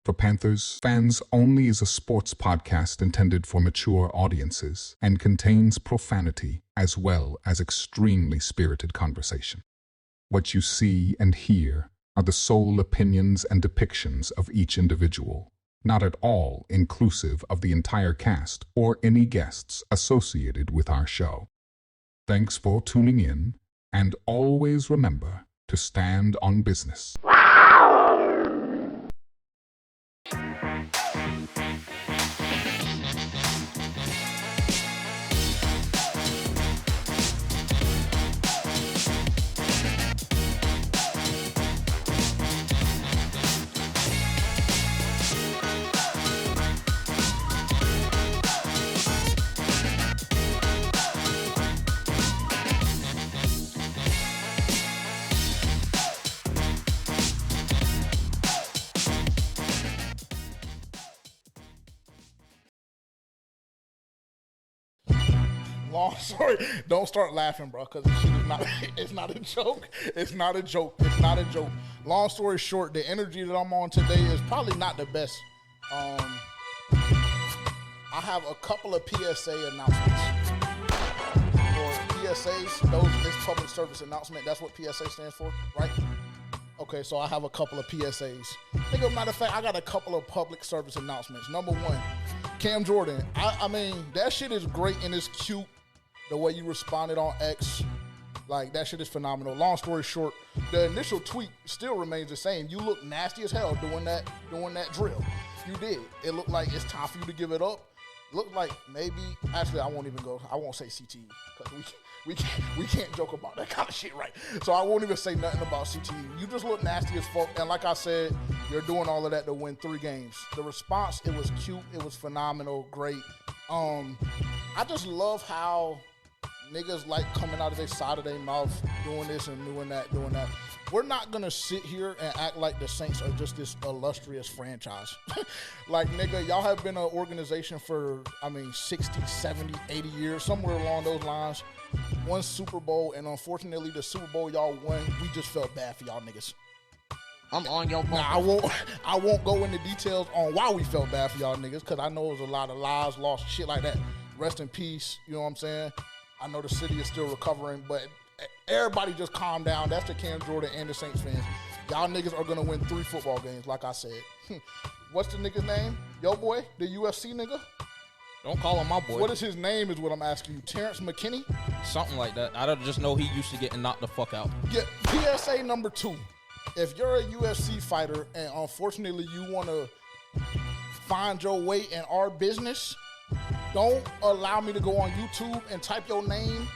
for Panthers fans only is a sports podcast intended for mature audiences and contains profanity as well as extremely spirited conversation. What you see and hear are the sole opinions and depictions of each individual, not at all inclusive of the entire cast or any guests associated with our show. Thanks for tuning in, and always remember to stand on business. Long story. Don't start laughing, bro, because this shit is not. It's not a joke. It's not a joke. It's not a joke. Long story short, the energy that I'm on today is probably not the best. I have a couple of PSA announcements. Or PSAs, those is public service announcement. That's what PSA stands for, right? Okay, so I have a couple of PSAs. Matter of fact, I got a couple of public service announcements. Number one, Cam Jordan. I mean, that shit is great and it's cute. The way you responded on X, like, that shit is phenomenal. Long story short, the initial tweet still remains the same. You look nasty as hell doing that drill. You did. It looked like it's time for you to give it up. Looked like maybe, actually, I won't say CTE, because we can't joke about that kind of shit, right? So I won't even say nothing about CTE. You just look nasty as fuck, and like I said, you're doing all of that to win 3 games. The response, it was cute, it was phenomenal, great. I just love how niggas like coming out of their side of their mouth, doing this and doing that. We're not gonna sit here and act like the Saints are just this illustrious franchise. Like, nigga, y'all have been an organization for, 60, 70, 80 years, somewhere along those lines. One Super Bowl, and unfortunately, the Super Bowl y'all won, we just felt bad for y'all niggas. I'm on your bumper. Now, I won't go into details on why we felt bad for y'all niggas, because I know it was a lot of lies, lost, shit like that. Rest in peace, you know what I'm saying? I know the city is still recovering, but everybody just calm down. That's the Cam Jordan and the Saints fans. Y'all niggas are going to win 3 football games, like I said. What's the nigga's name? Yo, boy, the UFC nigga? Don't call him my boy. What is his name is what I'm asking you. Terrence McKinney? Something like that. I don't just know he used to getting knocked the fuck out. Yeah, PSA number 2. If you're a UFC fighter and unfortunately you want to find your way in our business, don't allow me to go on YouTube and type your name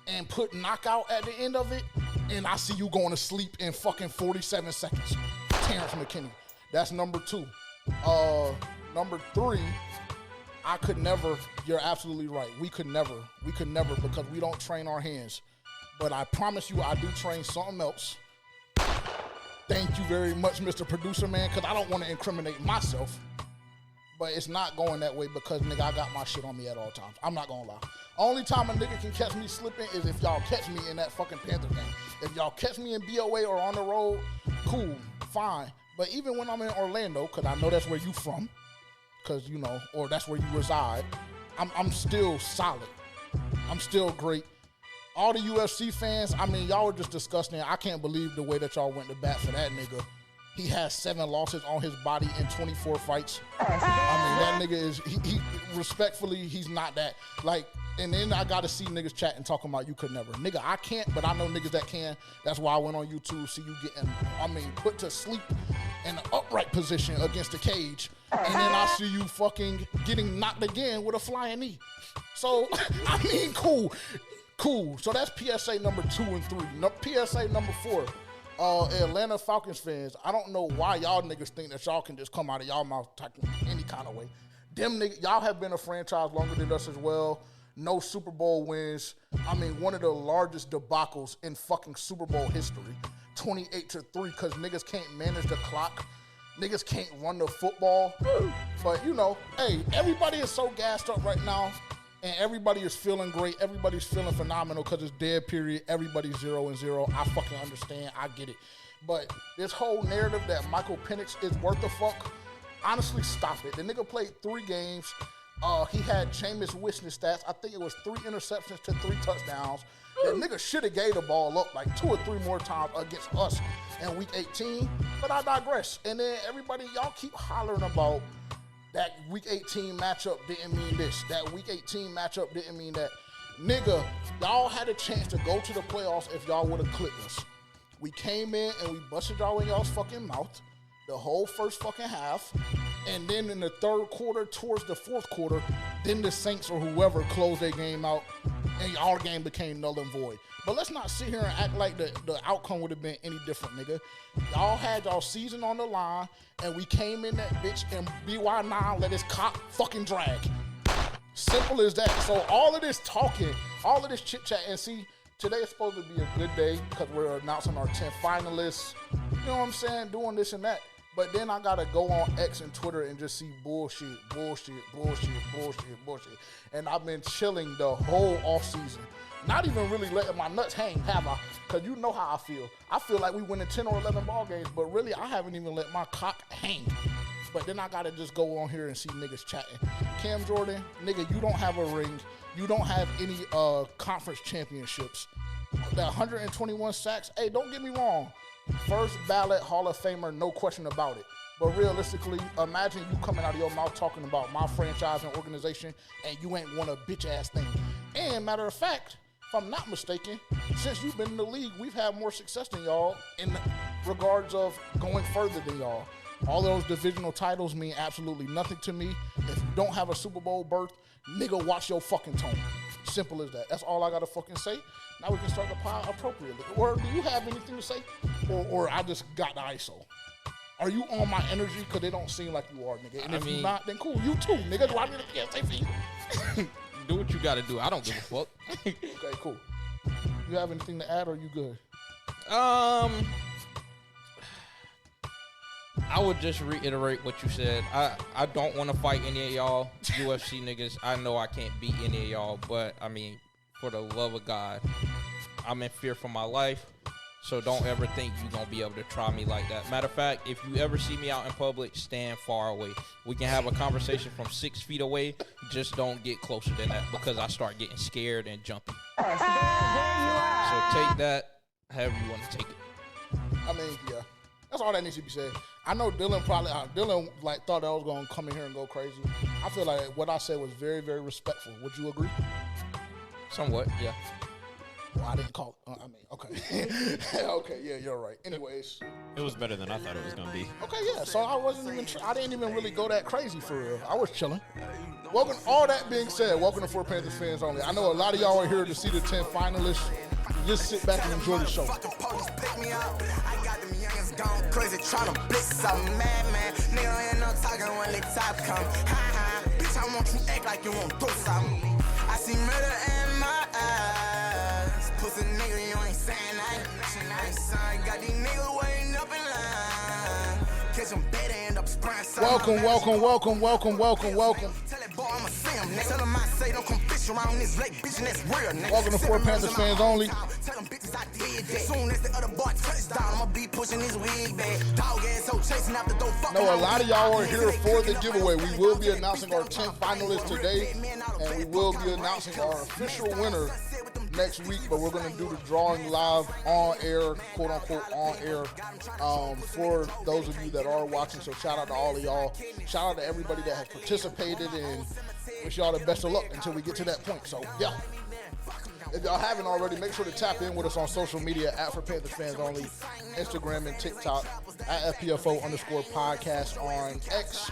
and put knockout at the end of it, and I see you going to sleep in fucking 47 seconds. Terrence McKinney. That's number 2. Number 3, I could never, you're absolutely right. We could never because we don't train our hands. But I promise you I do train something else. Thank you very much, Mr. Producer Man, because I don't want to incriminate myself. But it's not going that way because, nigga, I got my shit on me at all times. I'm not going to lie. Only time a nigga can catch me slipping is if y'all catch me in that fucking Panther game. If y'all catch me in BOA or on the road, cool, fine. But even when I'm in Orlando, because I know that's where you from, because, you know, or that's where you reside, I'm still solid. I'm still great. All the UFC fans, y'all were just disgusting. I can't believe the way that y'all went to bat for that nigga. He has 7 losses on his body in 24 fights. That nigga is, he respectfully, he's not that. Like, and then I got to see niggas chatting, talking about you could never. Nigga, I can't, but I know niggas that can. That's why I went on YouTube, see you getting, put to sleep in the upright position against the cage. And then I see you fucking getting knocked again with a flying knee. So, cool. So that's PSA number 2 and 3. PSA number 4. Atlanta Falcons fans, I don't know why y'all niggas think that y'all can just come out of y'all mouth talking any kind of way. Them niggas, y'all have been a franchise longer than us as well. No Super Bowl wins. One of the largest debacles in fucking Super Bowl history. 28-3, because niggas can't manage the clock. Niggas can't run the football. But, you know, hey, everybody is so gassed up right now. And everybody is feeling great. Everybody's feeling phenomenal because it's dead period. Everybody's 0-0. I fucking understand. I get it. But this whole narrative that Michael Penix is worth a fuck, Honestly, stop it. The nigga played 3 games. He had Jameis Winston stats. I think it was 3 interceptions to 3 touchdowns. That nigga should have gave the ball up like 2 or 3 more times against us in week 18. But I digress. And then everybody, y'all keep hollering about that week 18 matchup didn't mean this. That week 18 matchup didn't mean that. Nigga, y'all had a chance to go to the playoffs if y'all would have clipped us. We came in and we busted y'all in y'all's fucking mouth the whole first fucking half. And then in the third quarter, towards the fourth quarter, then the Saints or whoever closed their game out and our game became null and void. But let's not sit here and act like the outcome would have been any different, nigga. Y'all had y'all season on the line, and we came in that bitch and BY9 let his cock fucking drag. Simple as that. So all of this talking, all of this chit-chat, and see, today is supposed to be a good day because we're announcing our 10 finalists. You know what I'm saying? Doing this and that. But then I got to go on X and Twitter and just see bullshit. And I've been chilling the whole offseason. Not even really letting my nuts hang, have I? Because you know how I feel. I feel like we winning 10 or 11 ball games, but really I haven't even let my cock hang. But then I got to just go on here and see niggas chatting. Cam Jordan, nigga, you don't have a ring. You don't have any conference championships. The 121 sacks, hey, don't get me wrong. First ballot Hall of Famer, no question about it. But realistically, imagine you coming out of your mouth talking about my franchise and organization and you ain't won a bitch-ass thing. And matter of fact, if I'm not mistaken, since you've been in the league, we've had more success than y'all in regards of going further than y'all. All those divisional titles mean absolutely nothing to me. If you don't have a Super Bowl berth, nigga, watch your fucking tone. Simple as that. That's all I gotta fucking say. Now we can start the pod appropriately. Or do you have anything to say? Or I just got the ISO. Are you on my energy? Because they don't seem like you are, nigga. And if you're not, then cool. You too, nigga. Do I need a PSA for you? Do what you gotta do. I don't give a fuck. Okay, cool. You have anything to add or you good? I would just reiterate what you said. I don't want to fight any of y'all UFC niggas. I know I can't beat any of y'all, but I mean, for the love of God, I'm in fear for my life. So don't ever think you're going to be able to try me like that. Matter of fact, if you ever see me out in public, stand far away. We can have a conversation from 6 feet away. Just don't get closer than that because I start getting scared and jumpy. So take that however you want to take it. I mean, yeah. That's all that needs to be said. I know Dylan probably thought I was going to come in here and go crazy. I feel like what I said was very, very respectful. Would you agree? Somewhat, yeah. Well, I didn't call it. Okay. Okay, yeah, you're right. Anyways. It was better than I thought it was going to be. Okay, yeah. So I didn't even really go that crazy for real. I was chilling. Welcome, all that being said, welcome to 4 Panthers fans only. I know a lot of y'all are here to see the 10 finalists. Just sit back and enjoy the show. Crazy trying to blitz, I'm mad, man. Nigga ain't no talking when the top come. Bitch, I want you act like you won't do something. I see murder in my eyes. Pussy nigga, you ain't saying nothing. Son, got these niggas waiting up in line. Catch them dead and end up spraying something. Welcome. Tell that boy I'ma see him. Tell him I say don't come fish around this lake, bitch, and that's real. Welcome to 4 Panthers fans only. Tell them bitches I did that. Soon as the other boy touchdown, I'ma be pushing his wig back. Dog ass so chasing after those fucking. No, a lot of y'all are here for the giveaway. We will be announcing our 10 finalists today, and we will be announcing our official winner next week, but we're going to do the drawing live on air, quote unquote on air, for those of you that are watching. So shout out to all of y'all. Shout out to everybody that has participated, and wish y'all the best of luck until we get to that point. So yeah, if y'all haven't already, make sure to tap in with us on social media at For Panthers Fans Only, Instagram and TikTok, at FPFO_podcast on X,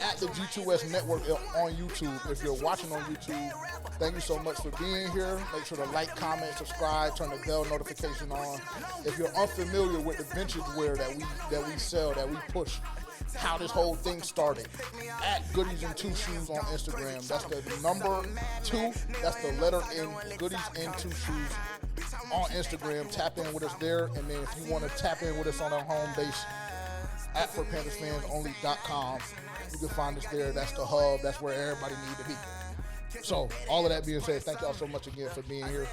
at the G2S Network on YouTube. If you're watching on YouTube, thank you so much for being here. Make sure to like, comment, subscribe, turn the bell notification on. If you're unfamiliar with the vintage wear that we sell, that we push, how this whole thing started, at Goodies and Two Shoes on Instagram. That's the number 2. That's the letter N, Goodies and Two Shoes on Instagram. Tap in with us there, and then if you want to tap in with us on our home base at ForPanthersFansOnly.com. You can find us there. That's the hub. That's where everybody need to be. So, all of that being said, thank y'all so much again for being here.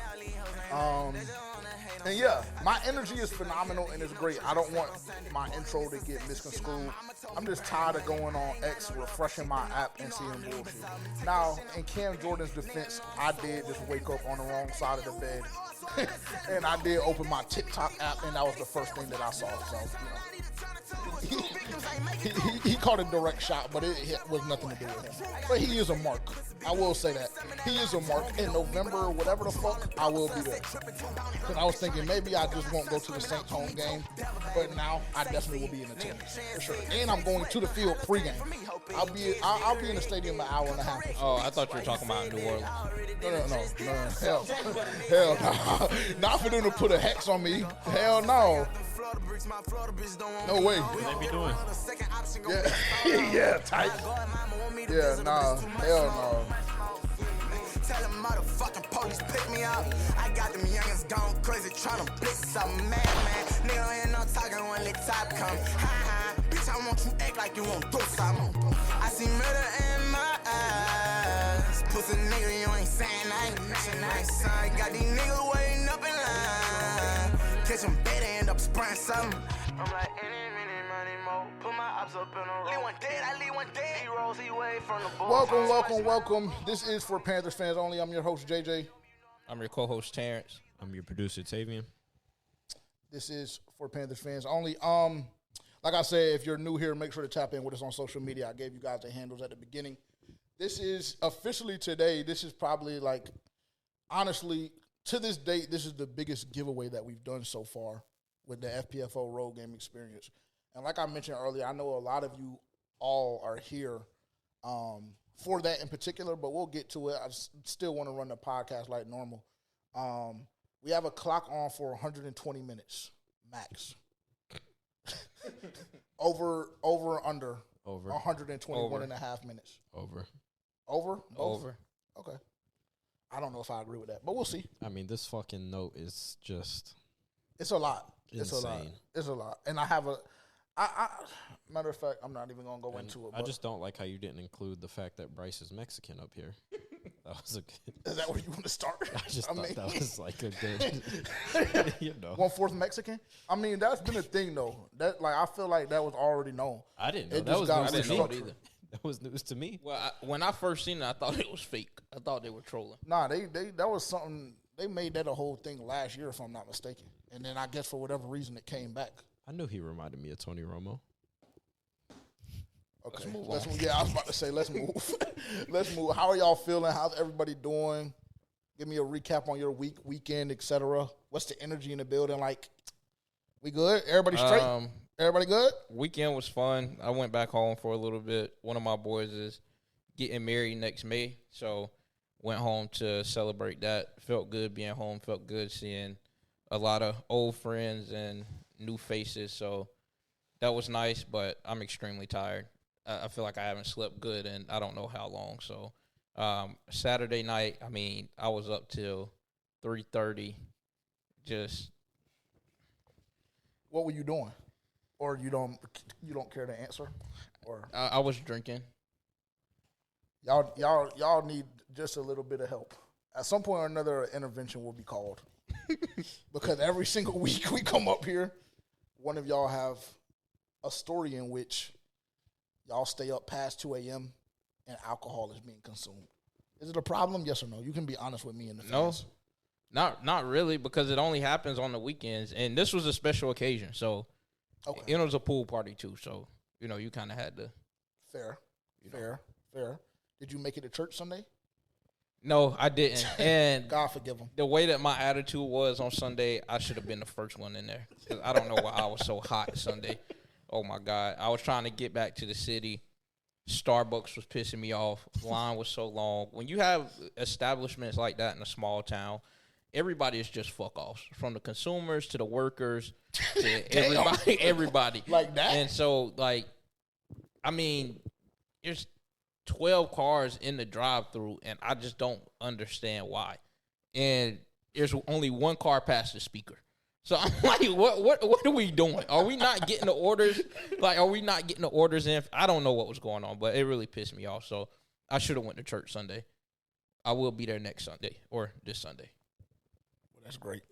And yeah, my energy is phenomenal and it's great. I don't want my intro to get misconstrued. I'm just tired of going on X, refreshing my app, and seeing bullshit. Now, in Cam Jordan's defense, I did just wake up on the wrong side of the bed. And I did open my TikTok app, and that was the first thing that I saw. So, he caught a direct shot, but it was nothing to do with him. But he is a mark. I will say that. He is a mark. In November, whatever the fuck, I will be there. Because I was thinking maybe I just won't go to the Saints home game, but now I definitely will be in attendance for sure. And I'm going to the field pregame. I'll be in the stadium an hour and a half. Oh, I thought you were talking about New Orleans. No. Hell no. Not for them to put a hex on me. Hell no. No way. What they be doing? Yeah, yeah, tight. Yeah, nah. Hell no. Tell them motherfucking police pick me up. I got them youngins gone crazy trying to blitz some man. Nigga ain't no talking when the top come. Ha. Bitch, I want you act like you won't do something. I see murder in my eyes. Pussy nigga, you ain't saying I ain't son. Got these niggas waiting up in line. Catch them better, end up spraying something. I'm like, any minute, money more. Put my ops up in a row. Leave one dead, I leave one dead. He rolls, he way from the bull. Welcome. This is for Panthers fans only. I'm your host, JJ. I'm your co-host, Terrence. I'm your producer, Tavian. This is for Panthers fans only. Like I said, if you're new here, make sure to tap in with us on social media. I gave you guys the handles at the beginning. This is officially today. This is probably honestly, to this date, this is the biggest giveaway that we've done so far with the FPFO Road Game Experience. And like I mentioned earlier, I know a lot of you all are here for that in particular, but we'll get to it. I still want to run the podcast like normal. We have a clock on for 120 minutes max. Over under 121 and a half minutes. Over. Both? Over. Okay. I don't know if I agree with that, but we'll see. I mean, this fucking note is just... It's a lot. insane. It's a lot. And I have matter of fact, I'm not even going to go into it. I just don't like how you didn't include the fact that Bryce is Mexican up here. That was a good... Is that where you want to start? I just thought that was like a good... you know. 1/4 Mexican? I mean, that's been a thing, though. That I feel like that was already known. I didn't know. It That just was got news to me. either. That was news to me. Well, when I first seen it, I thought it was fake. I thought they were trolling. Nah, that was something. They made that a whole thing last year, if I'm not mistaken. And then I guess for whatever reason, it came back. I knew he reminded me of Tony Romo. Okay, let's move. Yeah, I was about to say, let's move. Let's move. How are y'all feeling? How's everybody doing? Give me a recap on your weekend, etc. What's the energy in the building like? We good? Everybody straight? Everybody good? Weekend was fun. I went back home for a little bit. One of my boys is getting married next May, so went home to celebrate that. Felt good being home. Felt good seeing a lot of old friends and new faces, so that was nice, but I'm extremely tired. I feel like I haven't slept good in I don't know how long. So Saturday night, I mean, I was up till 3:30. Just what were you doing? Or you don't care to answer? Or I was drinking. Y'all need just a little bit of help. At some point or another, an intervention will be called. Because every single week we come up here, one of y'all have a story in which y'all stay up past 2 a.m. and alcohol is being consumed. Is it a problem? Yes or no? You can be honest with me and the fans. No, not really, because it only happens on the weekends. And this was a special occasion, so it was a pool party too. So, you kind of had to. Fair. Did you make it to church Sunday? No, I didn't. And God forgive him. The way that my attitude was on Sunday, I should have been the first one in there. 'Cause I don't know why I was so hot Sunday. Oh, my God. I was trying to get back to the city. Starbucks was pissing me off. Line was so long. When you have establishments like that in a small town, everybody is just fuck offs. From the consumers to the workers to everybody. Like that? And so, there's 12 cars in the drive-thru, and I just don't understand why. And there's only one car past the speaker. So I'm like, what are we doing? Are we not getting the orders? Are we not getting the orders in? I don't know what was going on, but it really pissed me off. So I should have went to church Sunday. I will be there next Sunday or this Sunday. Well, that's great.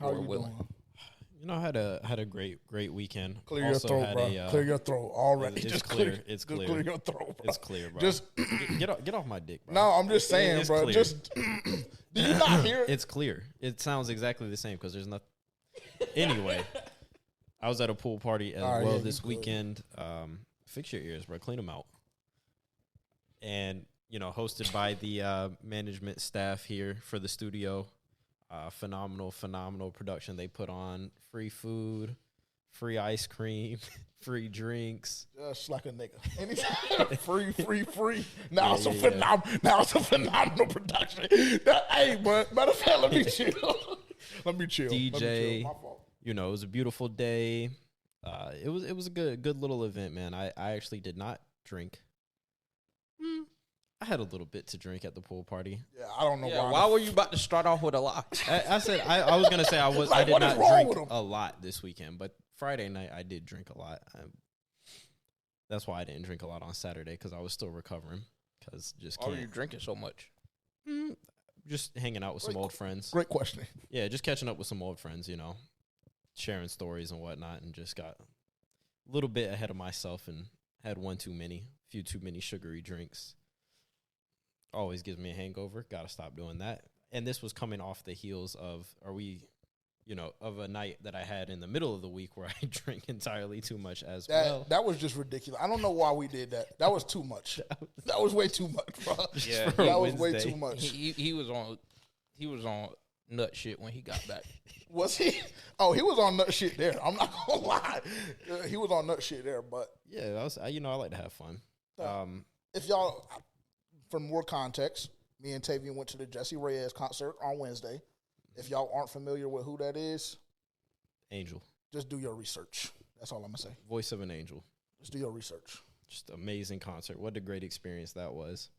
How are Lord you willing. doing? You know, I had a great weekend. Clear Also your throat, had bro. Clear your throat already. It's Just clear. clear. It's Just clear. clear your throat, bro. It's clear, bro. Just get off my dick, bro. no, I'm just saying, It's bro. clear. Just do you not hear? It's clear. It sounds exactly the same because there's nothing. Anyway, I was at a pool party as well this weekend. Fix your ears, bro. Clean them out. And, you know, hosted by the management staff here for the studio. Phenomenal production they put on. Free food, free ice cream, free drinks. Just like a nigga. free. Now Yeah, it's a phenomenal production. Hey, but matter of fact, let me chill. Let me chill. DJ. My fault. You know, it was a beautiful day. It was a good little event, man. I actually did not drink. I had a little bit to drink at the pool party. Yeah, I don't know Yeah, why. why were you about to start off with a lie? I said I was gonna say I Like, did what is not wrong with drink him? a lot this weekend, but Friday night I did drink a lot. That's why I didn't drink a lot on Saturday because I was still recovering. Because just Why were you can't. drinking so much? Just hanging out with some old friends. Great question. Yeah, just catching up with some old friends. You know, sharing stories and whatnot, and just got a little bit ahead of myself and had few too many sugary drinks. Always gives me a hangover. Got to stop doing that. And this was coming off the heels of of a night that I had in the middle of the week where I drank entirely too much as well. That was just ridiculous. I don't know why we did that. That was too much. That was way too much, bro. Yeah, For That was way Wednesday. too much. He was on nut shit when he got back. Was he? Oh, he was on nut shit there. I'm not gonna lie. He was on nut shit there. But Yeah, I like to have fun. if y'all, for more context, me and Tavian went to the Jesse Reyes concert on Wednesday. If y'all aren't familiar with who that is, Angel, just do your research. That's all I'm gonna say. voice of an angel. Just do your research. Just amazing concert. What a great experience that was.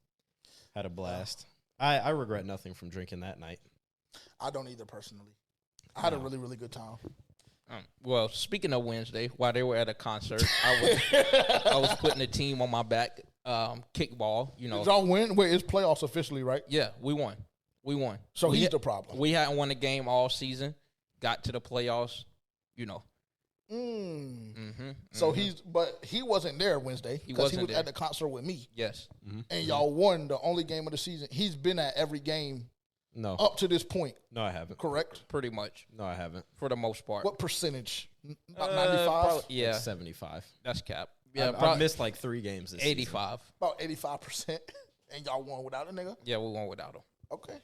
Had a blast. I regret nothing from drinking that night. I don't either personally. I had a really, really good time. Well, speaking of Wednesday, while they were at a concert, I was putting the team on my back, kickball. You know, Did y'all win? Wait, it's playoffs officially, right? yeah, we won. So he's the problem. We hadn't won a game all season. Got to the playoffs. You know. So he wasn't there Wednesday because he was there. at the concert with me. Yes. And y'all won the only game of the season. He's been at every game No. up to this point, No, I haven't. correct? Pretty much No, I haven't. for the most part. What percentage? About Uh, 95? probably- yeah, Like 75. that's cap. Yeah, Yeah, I've missed like 3 games this season. 85. About 85%. And y'all won without a nigga? Yeah, we won without him. Okay.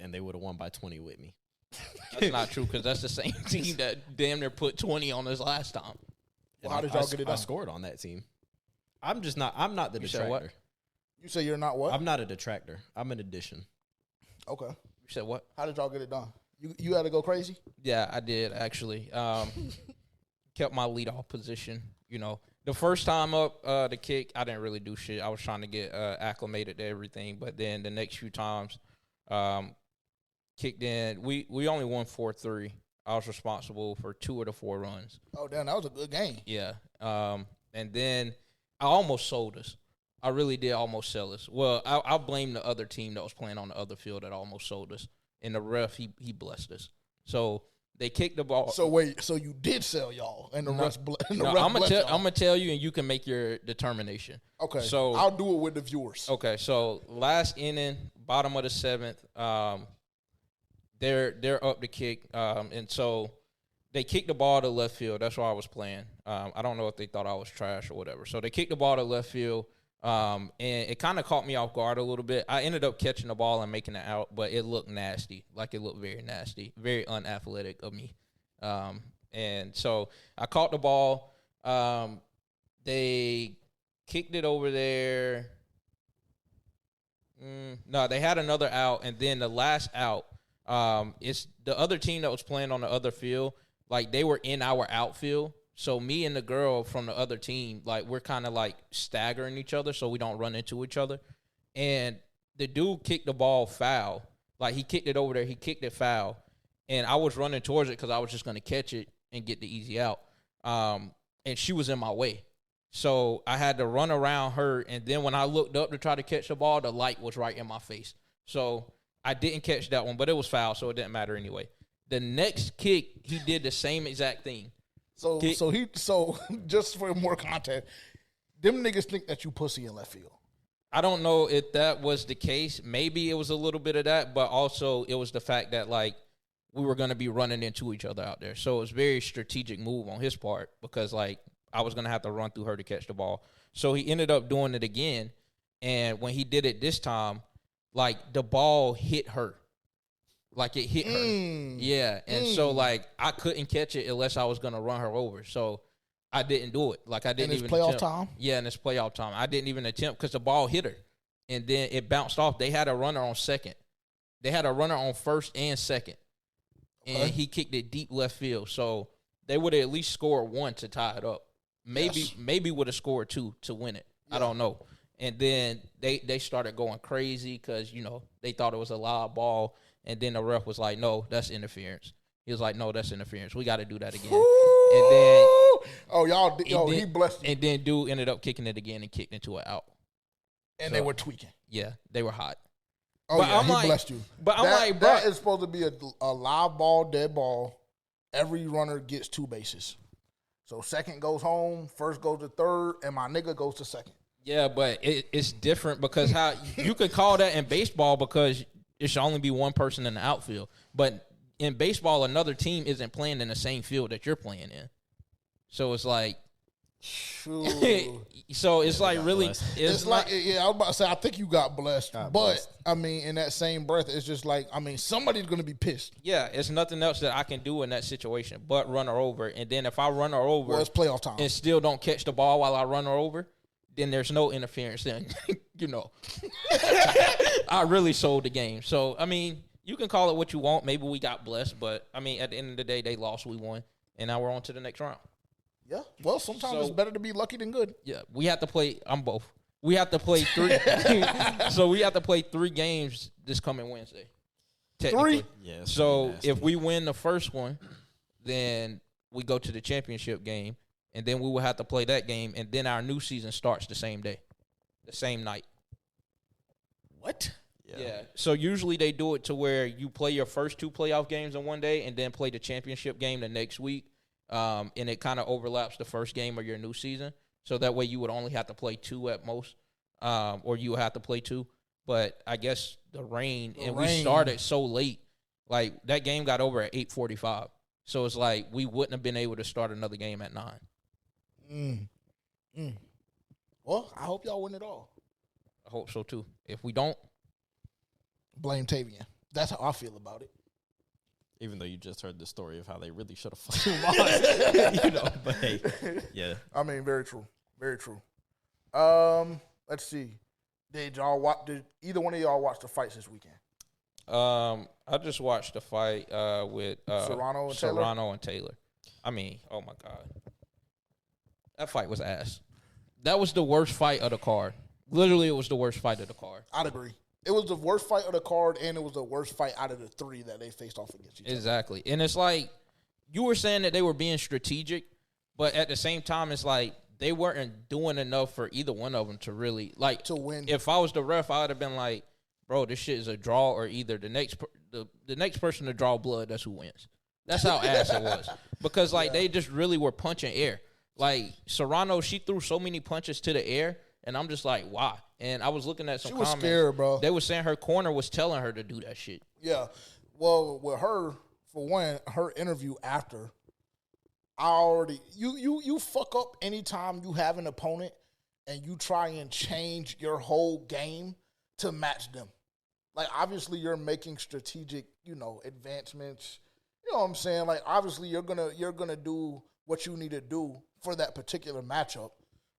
And they would have won by 20 with me. That's not true because that's the same team that damn near put 20 on us last time. Well, how did y'all get it I done? scored on that team. I'm not the You said what? detractor. You say you're not what? I'm not a detractor. I'm an addition. Okay. You said what? How did y'all get it done? You had to go crazy? Yeah, I did actually. Kept my leadoff position. You know, the first time up the kick, I didn't really do shit. I was trying to get acclimated to everything, but then the next few times, kicked in. We only won 4-3. I was responsible for 2 of the 4 runs. Oh, damn, that was a good game. Yeah. And then I almost sold us. I really did almost sell us. Well, I blame the other team that was playing on the other field that almost sold us. And the ref, he blessed us. So they kicked the ball. So wait, so you did sell y'all, and the ref I'm blessed y'all. gonna tell you, and you can make your determination. Okay, So I'll do it with the viewers. okay, so last inning, bottom of the 7th, they're up to kick, and so they kicked the ball to left field. That's why I was playing. I don't know if they thought I was trash or whatever. So they kicked the ball to left field, and it kind of caught me off guard a little bit. I ended up catching the ball and making it out, but it looked nasty. Like, it looked very nasty, very unathletic of me. And so I caught the ball. They kicked it over there. No, they had another out, and then the last out, it's the other team that was playing on the other field. Like, they were in our outfield. So me and the girl from the other team, like, we're kind of like staggering each other so we don't run into each other. And the dude kicked the ball foul. Like, he kicked it over there. He kicked it foul. And I was running towards it because I was just going to catch it and get the easy out. And she was in my way. So I had to run around her. And then when I looked up to try to catch the ball, the light was right in my face. So I didn't catch that one, but it was foul, so it didn't matter anyway. The next kick, he did the same exact thing. So just for more context, them niggas think that you pussy in left field. I don't know if that was the case. Maybe it was a little bit of that, but also it was the fact that, like, we were going to be running into each other out there. So it was a very strategic move on his part because, like, I was going to have to run through her to catch the ball. So he ended up doing it again, and when he did it this time, like, the ball hit her. Like, it hit her. Yeah, and so, like, I couldn't catch it unless I was going to run her over. So I didn't do it. Like, I didn't even playoff attempt. time? Yeah, in this playoff time. I didn't even attempt because the ball hit her. And then it bounced off. They had a runner on second. They had a runner on first and second. And he kicked it deep left field. So they would have at least scored one to tie it up. Maybe would have scored two to win it. Yeah. I don't know. And then they started going crazy because, you know, they thought it was a live ball. And then the ref was like, no, that's interference. He was like, no, that's interference. We got to do that again. And then, he blessed you. And then dude ended up kicking it again and kicked into it out. And they were tweaking. Yeah, they were hot. Oh, but yeah, he blessed you. But I'm like, bro. That is supposed to be a live ball, dead ball. Every runner gets 2 bases. So second goes home, first goes to third, and my nigga goes to second. Yeah, but it's different because how you could call that in baseball because it should only be one person in the outfield. But in baseball, another team isn't playing in the same field that you're playing in. So it's like, so it's like really, it's like, I was about to say, I think you got blessed. I mean, in that same breath, it's just like, I mean, somebody's going to be pissed. Yeah, it's nothing else that I can do in that situation but run her over. And then if I run her over, it's playoff time, and still don't catch the ball while I run her over, then there's no interference. Then, you know, I really sold the game. So, I mean, you can call it what you want. Maybe we got blessed, but, I mean, at the end of the day, they lost, we won, and now we're on to the next round. Yeah, well, sometimes it's better to be lucky than good. Yeah, we have to play. I'm both. We have to play 3. So we have to play 3 games this coming Wednesday. 3? Yeah. So if we win the first one, then we go to the championship game, and then we will have to play that game, and then our new season starts the same day, the same night. What? Yeah. So usually they do it to where you play your first 2 playoff games in one day, and then play the championship game the next week. And it kind of overlaps the first game of your new season. So that way you would only have to play 2 at most, or you would have to play 2. But I guess the rain, we started so late. Like, that game got over at 8:45. So it's like we wouldn't have been able to start another game at 9. Well, I hope y'all win it all. I hope so, too. If we don't, blame Tavian. That's how I feel about it. Even though you just heard the story of how they really should have fucked him on. You know, but hey, yeah. I mean, very true. Very true. Let's see. Did either one of y'all watch the fights this weekend? I just watched the fight with Serrano and Taylor. I mean, oh my God. That fight was ass. That was the worst fight of the card. Literally, it was the worst fight of the card. I'd agree. It was the worst fight of the card, and it was the worst fight out of the 3 that they faced off against each other. Exactly. And it's like, you were saying that they were being strategic, but at the same time, it's like they weren't doing enough for either one of them to really, like, to win. If I was the ref, I would have been like, bro, this shit is a draw, or either the next person to draw blood, that's who wins. That's how ass it was. Because, like, they just really were punching air. Like, Serrano, she threw so many punches to the air, and I'm just like, why? And I was looking at some comments. She was scared, bro. They were saying her corner was telling her to do that shit. Yeah. Well, with her, for one, her interview after, you fuck up anytime you have an opponent and you try and change your whole game to match them. Like, obviously, you're making strategic, advancements. You know what I'm saying? Like, obviously, you're gonna do what you need to do for that particular matchup.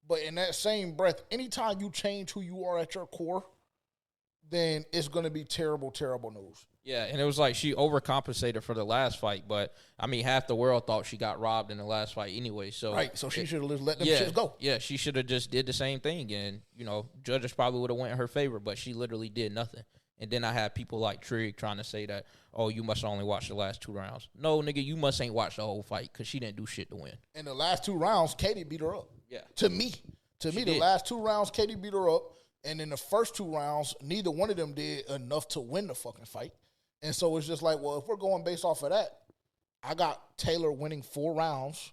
But in that same breath, anytime you change who you are at your core, then it's going to be terrible, terrible news. Yeah, and it was like she overcompensated for the last fight, but, I mean, half the world thought she got robbed in the last fight anyway. So right, so she should have just let them shits go. Yeah, she should have just did the same thing, and, judges probably would have went in her favor, but she literally did nothing. And then I had people like Trig trying to say that, oh, you must only watch the last 2 rounds. No, nigga, you must ain't watch the whole fight because she didn't do shit to win. In the last 2 rounds, Katie beat her up. Yeah. To me, the last 2 rounds, Katie beat her up. And in the first 2 rounds, neither one of them did enough to win the fucking fight. And so it's just like, well, if we're going based off of that, I got Taylor winning 4 rounds,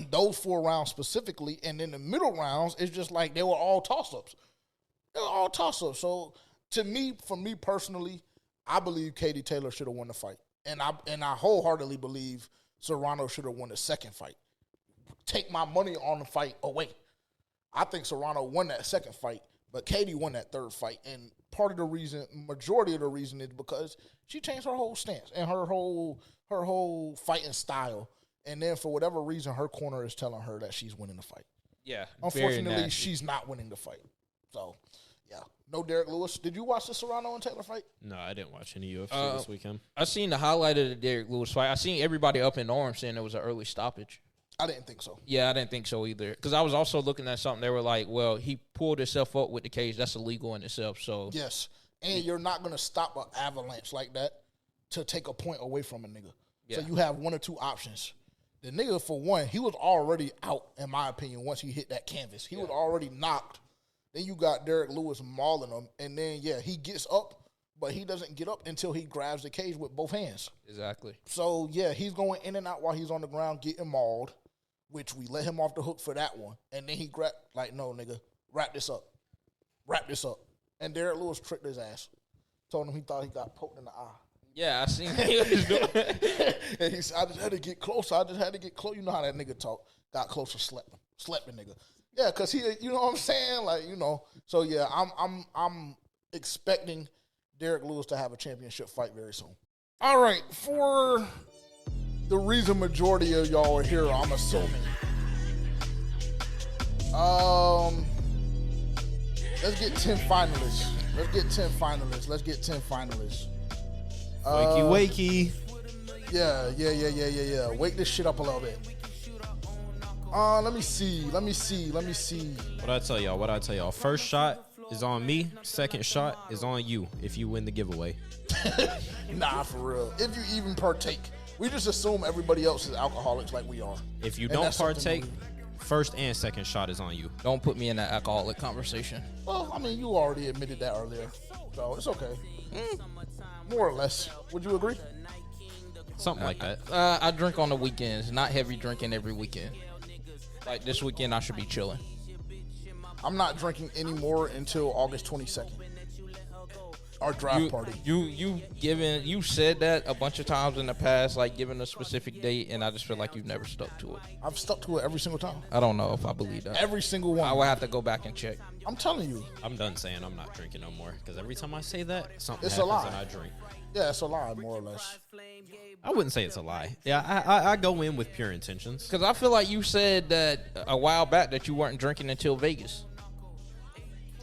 those 4 rounds specifically, and then the middle rounds, it's just like they were all toss-ups. They were all toss-ups. So, to me, for me personally, I believe Katie Taylor should have won the fight. And I wholeheartedly believe Serrano should have won the second fight. Take my money on the fight away. I think Serrano won that second fight, but Katie won that third fight. And part of the reason, majority of the reason, is because she changed her whole stance and her whole fighting style. And then for whatever reason, her corner is telling her that she's winning the fight. Yeah. Unfortunately, she's not winning the fight. So, yeah. No Derek Lewis. Did you watch the Serrano and Taylor fight? No, I didn't watch any UFC this weekend. I seen the highlight of the Derek Lewis fight. I seen everybody up in arms saying it was an early stoppage. I didn't think so. Yeah, I didn't think so either. Because I was also looking at something. They were like, well, he pulled himself up with the cage. That's illegal in itself. So yes. And you're not going to stop an avalanche like that to take a point away from a nigga. Yeah. So you have one or two options. The nigga, for one, he was already out, in my opinion, once he hit that canvas. He was already knocked. Then you got Derek Lewis mauling him. And then, yeah, he gets up, but he doesn't get up until he grabs the cage with both hands. Exactly. So, yeah, he's going in and out while he's on the ground getting mauled, which we let him off the hook for that one. And then he grabbed, like, no, nigga, wrap this up. Wrap this up. And Derek Lewis tricked his ass. Told him he thought he got poked in the eye. Yeah, I seen what he was doing. And he said, I just had to get closer. I just had to get close. You know how that nigga talk. Got closer, slept the nigga. Yeah, because he, you know what I'm saying? Like, you know. So, yeah, I'm expecting Derek Lewis to have a championship fight very soon. All right, for the reason majority of y'all are here, I'm assuming. Let's get 10 finalists. Let's get 10 finalists. Wakey. Yeah. Wake this shit up a little bit. Let me see. What I tell y'all? First shot is on me. Second shot is on you if you win the giveaway. Nah, for real. If you even partake. We just assume everybody else is alcoholics like we are. If you don't partake, first and second shot is on you. Don't put me in that alcoholic conversation. Well, I mean, you already admitted that earlier. So it's okay. More or less. Would you agree? Something like that. I drink on the weekends, not heavy drinking every weekend. Like this weekend, I should be chilling. I'm not drinking anymore until August 22nd. Our draft party. You said that a bunch of times in the past, like giving a specific date, and I just feel like you've never stuck to it. I've stuck to it every single time. I don't know if I believe that. Every single one. I will have to go back and check. I'm telling you. I'm done saying I'm not drinking no more because every time I say that, something it's happens a lie. and I drink. Yeah, it's a lie, more or less. I wouldn't say it's a lie. Yeah, I go in with pure intentions. Because I feel like you said that a while back that you weren't drinking until Vegas.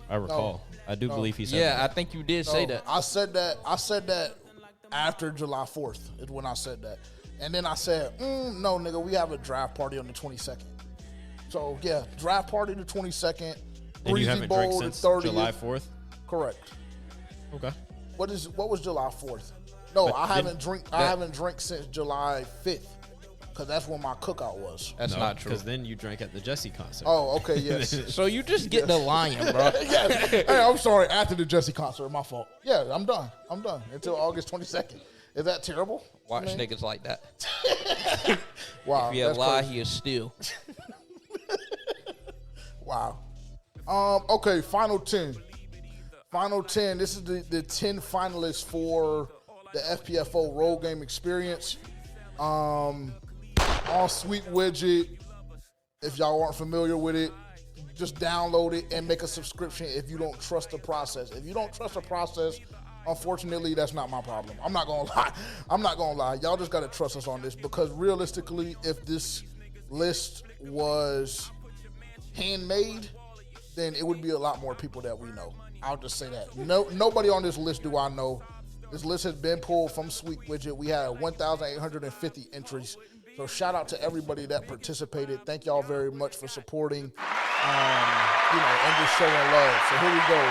I recall. I do believe he said that. Yeah, I think you did say that. I said that after July 4th is when I said that. And then I said, no, nigga, we have a draft party on the 22nd. So, yeah, draft party the 22nd. And you haven't drank since July 4th? Correct. Okay. What was July 4th? No, I haven't drank since July 5th. Because that's when my cookout was. That's not true. Because then you drank at the Jesse concert. Oh, okay, yes. So you just get the lying, bro. Yes. Hey, I'm sorry. After the Jesse concert, my fault. Yeah, I'm done. Until August 22nd. Is that terrible? Watch niggas like that. Wow. If you lie, he is still. Wow. Okay, final 10. Final 10. This is the 10 finalists for the FPFO Road Game Experience. On Sweet Widget. If y'all aren't familiar with it, just download it and make a subscription if you don't trust the process. If you don't trust the process, unfortunately, that's not my problem. I'm not gonna lie. Y'all just gotta trust us on this because realistically, if this list was handmade, then it would be a lot more people that we know. I'll just say that. Nobody on this list do I know. This list has been pulled from Sweet Widget. We had 1,850 entries. So shout out to everybody that participated. Thank y'all very much for supporting, and just showing love. So here we go.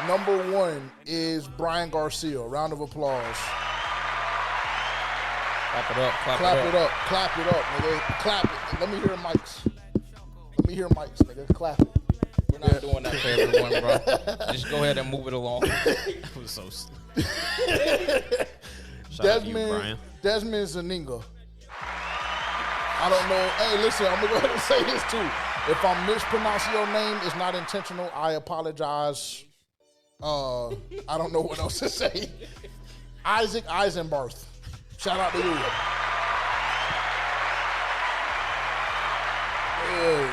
Number 1 is Brian Garcia. Round of applause. Clap it up. Clap it up, nigga. Clap it. Let me hear mics, nigga. Clap it. We're not doing that for everyone, bro. Just go ahead and move it along. That was so Shout out to you, Brian. Desmond Zaninga. I don't know. Hey, listen, I'm going to go ahead and say this too. If I'm mispronouncing your name, it's not intentional. I apologize. I don't know what else to say. Isaac Eisenbarth. Shout out to you. Good.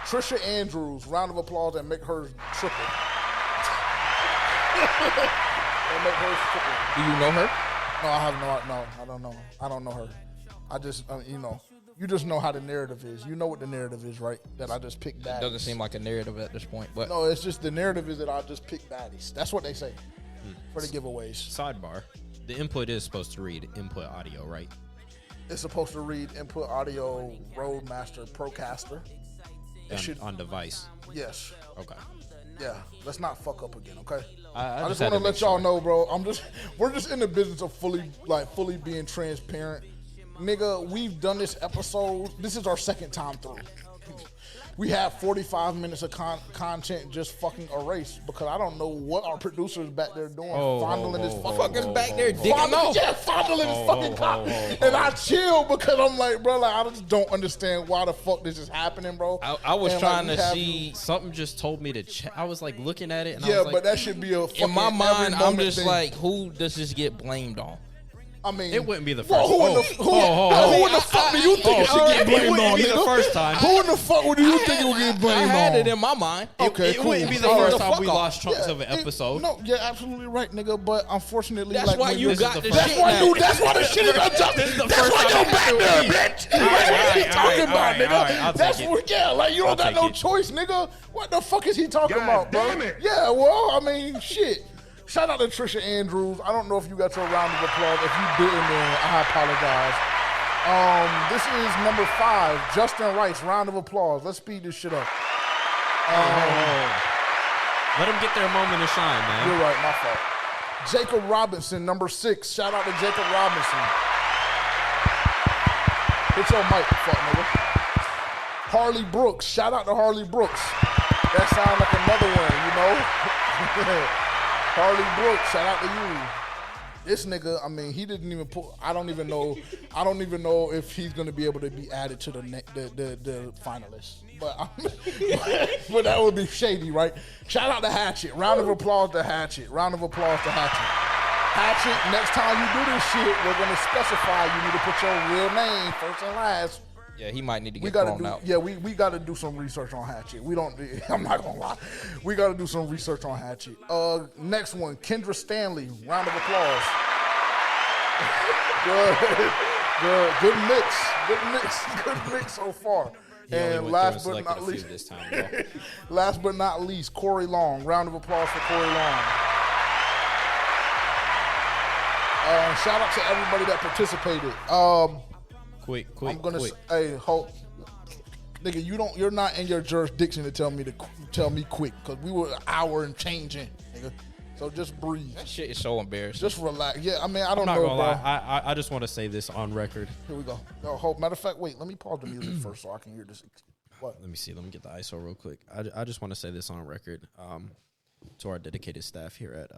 Trisha Andrews. Round of applause and make her triple. And make her triple. Do you know her? No, I have no, I don't know. I don't know her. I just, you just know how the narrative is. You know what the narrative is, right? That I just pick baddies. It doesn't seem like a narrative at this point, but no, it's just the narrative is that I just pick baddies. That's what they say for the giveaways. Sidebar: the input is supposed to read input audio, right? It's supposed to read input audio Roadmaster Procaster. On device. Yes. Okay. Yeah. Let's not fuck up again, okay? I just want to let y'all know, bro. We're just in the business of fully being transparent. Nigga, we've done this episode. This is our second time through. We have 45 minutes of content just fucking erased because I don't know what our producer's back there doing. Fondling his fucking back there digging off. Yeah, fondling his fucking cock. And I chill because I'm like, bro, I just don't understand why the fuck this is happening, bro. I was trying to see. Something just told me to check. I was like looking at it. And I was like, but that should be a fucking in my mind, I'm just thing. like, who does this get blamed on? I mean, it wouldn't be the first. Well, who in the fuck do you think it should get blamed on? It wouldn't be the first time. Who in the fuck do you think it would get blamed on? I had it in my mind. Okay, it wouldn't be the first time we lost chunks of an episode. No, you're absolutely right, nigga. But unfortunately, that's why you got the shit. That's why the shit is adjusted. That's why you're back there, bitch. What are you talking about, nigga? That's what. Yeah, like you don't got no choice, nigga. What the fuck is he talking about, bro? Yeah, well, I mean, shit. Shout out to Trisha Andrews. I don't know if you got your round of applause. If you didn't, then I apologize. This is number 5, Justin Rice. Round of applause. Let's speed this shit up. Let them get their moment of shine, man. You're right, my fault. Jacob Robinson, number 6. Shout out to Jacob Robinson. Hit your mic, fuck nigga. Harley Brooks. Shout out to Harley Brooks. That sounds like another one, you know? Harley Brooks, shout out to you. This nigga, I mean, he didn't even put. I don't even know if he's gonna be able to be added to the finalists. But that would be shady, right? Shout out to Hatchet. Round of applause to Hatchet. Round of applause to Hatchet. Hatchet, next time you do this shit, we're gonna specify you need to put your real name first and last. Yeah, he might need to get thrown out. Yeah, we got to do some research on Hatchet. I'm not going to lie. We got to do some research on Hatchet. Next one, Kendra Stanley. Round of applause. Good mix so far. And last but not least, Corey Long. Round of applause for Corey Long. Shout out to everybody that participated. Quick. I'm gonna say, hey, hold, nigga, you're not in your jurisdiction to tell me quick, cause we were an hour and changing, nigga. So just breathe. That shit is so embarrassing. Just relax. Yeah, I mean, I don't know, I'm not gonna bro. lie. I just want to say this on record. Here we go. No, hold. Matter of fact, wait. Let me pause the music first so I can hear this. What? Let me see. Let me get the ISO real quick. I just want to say this on record. To our dedicated staff here at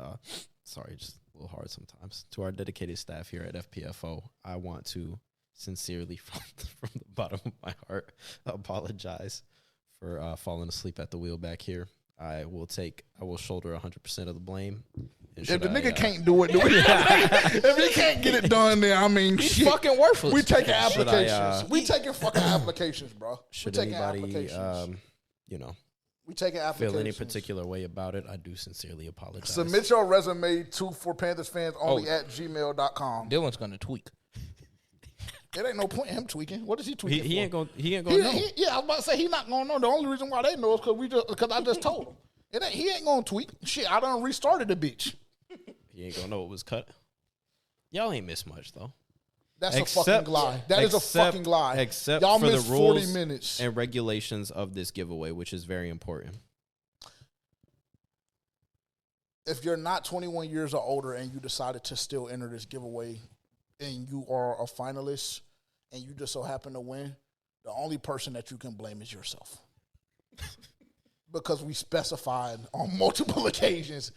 sorry, just a little hard sometimes. To our dedicated staff here at FPFO, I want to sincerely, from the bottom of my heart, apologize for falling asleep at the wheel back here. I will shoulder 100% of the blame. If the nigga can't do it, if he can't get it done, then I mean, he's shit. fucking worthless. We taking applications. We taking fucking applications, bro. Should we taking anybody, applications. We taking feel applications. any particular way about it, I do sincerely apologize. Submit your resume to for Panthers fans only at gmail.com. Dylan's gonna tweak. It ain't no point in him tweaking. What is he tweaking? He ain't gonna know. Yeah, I was about to say he not gonna know. The only reason why they know is because I just told him. He ain't gonna tweak. Shit, I done restarted the bitch. He ain't gonna know it was cut. Y'all ain't missed much though. That's a fucking lie. That is a fucking lie. Except y'all for the missed rules 40 minutes and regulations of this giveaway, which is very important. If you're not 21 years or older and you decided to still enter this giveaway and you are a finalist and you just so happen to win, the only person that you can blame is yourself. Because we specified on multiple occasions,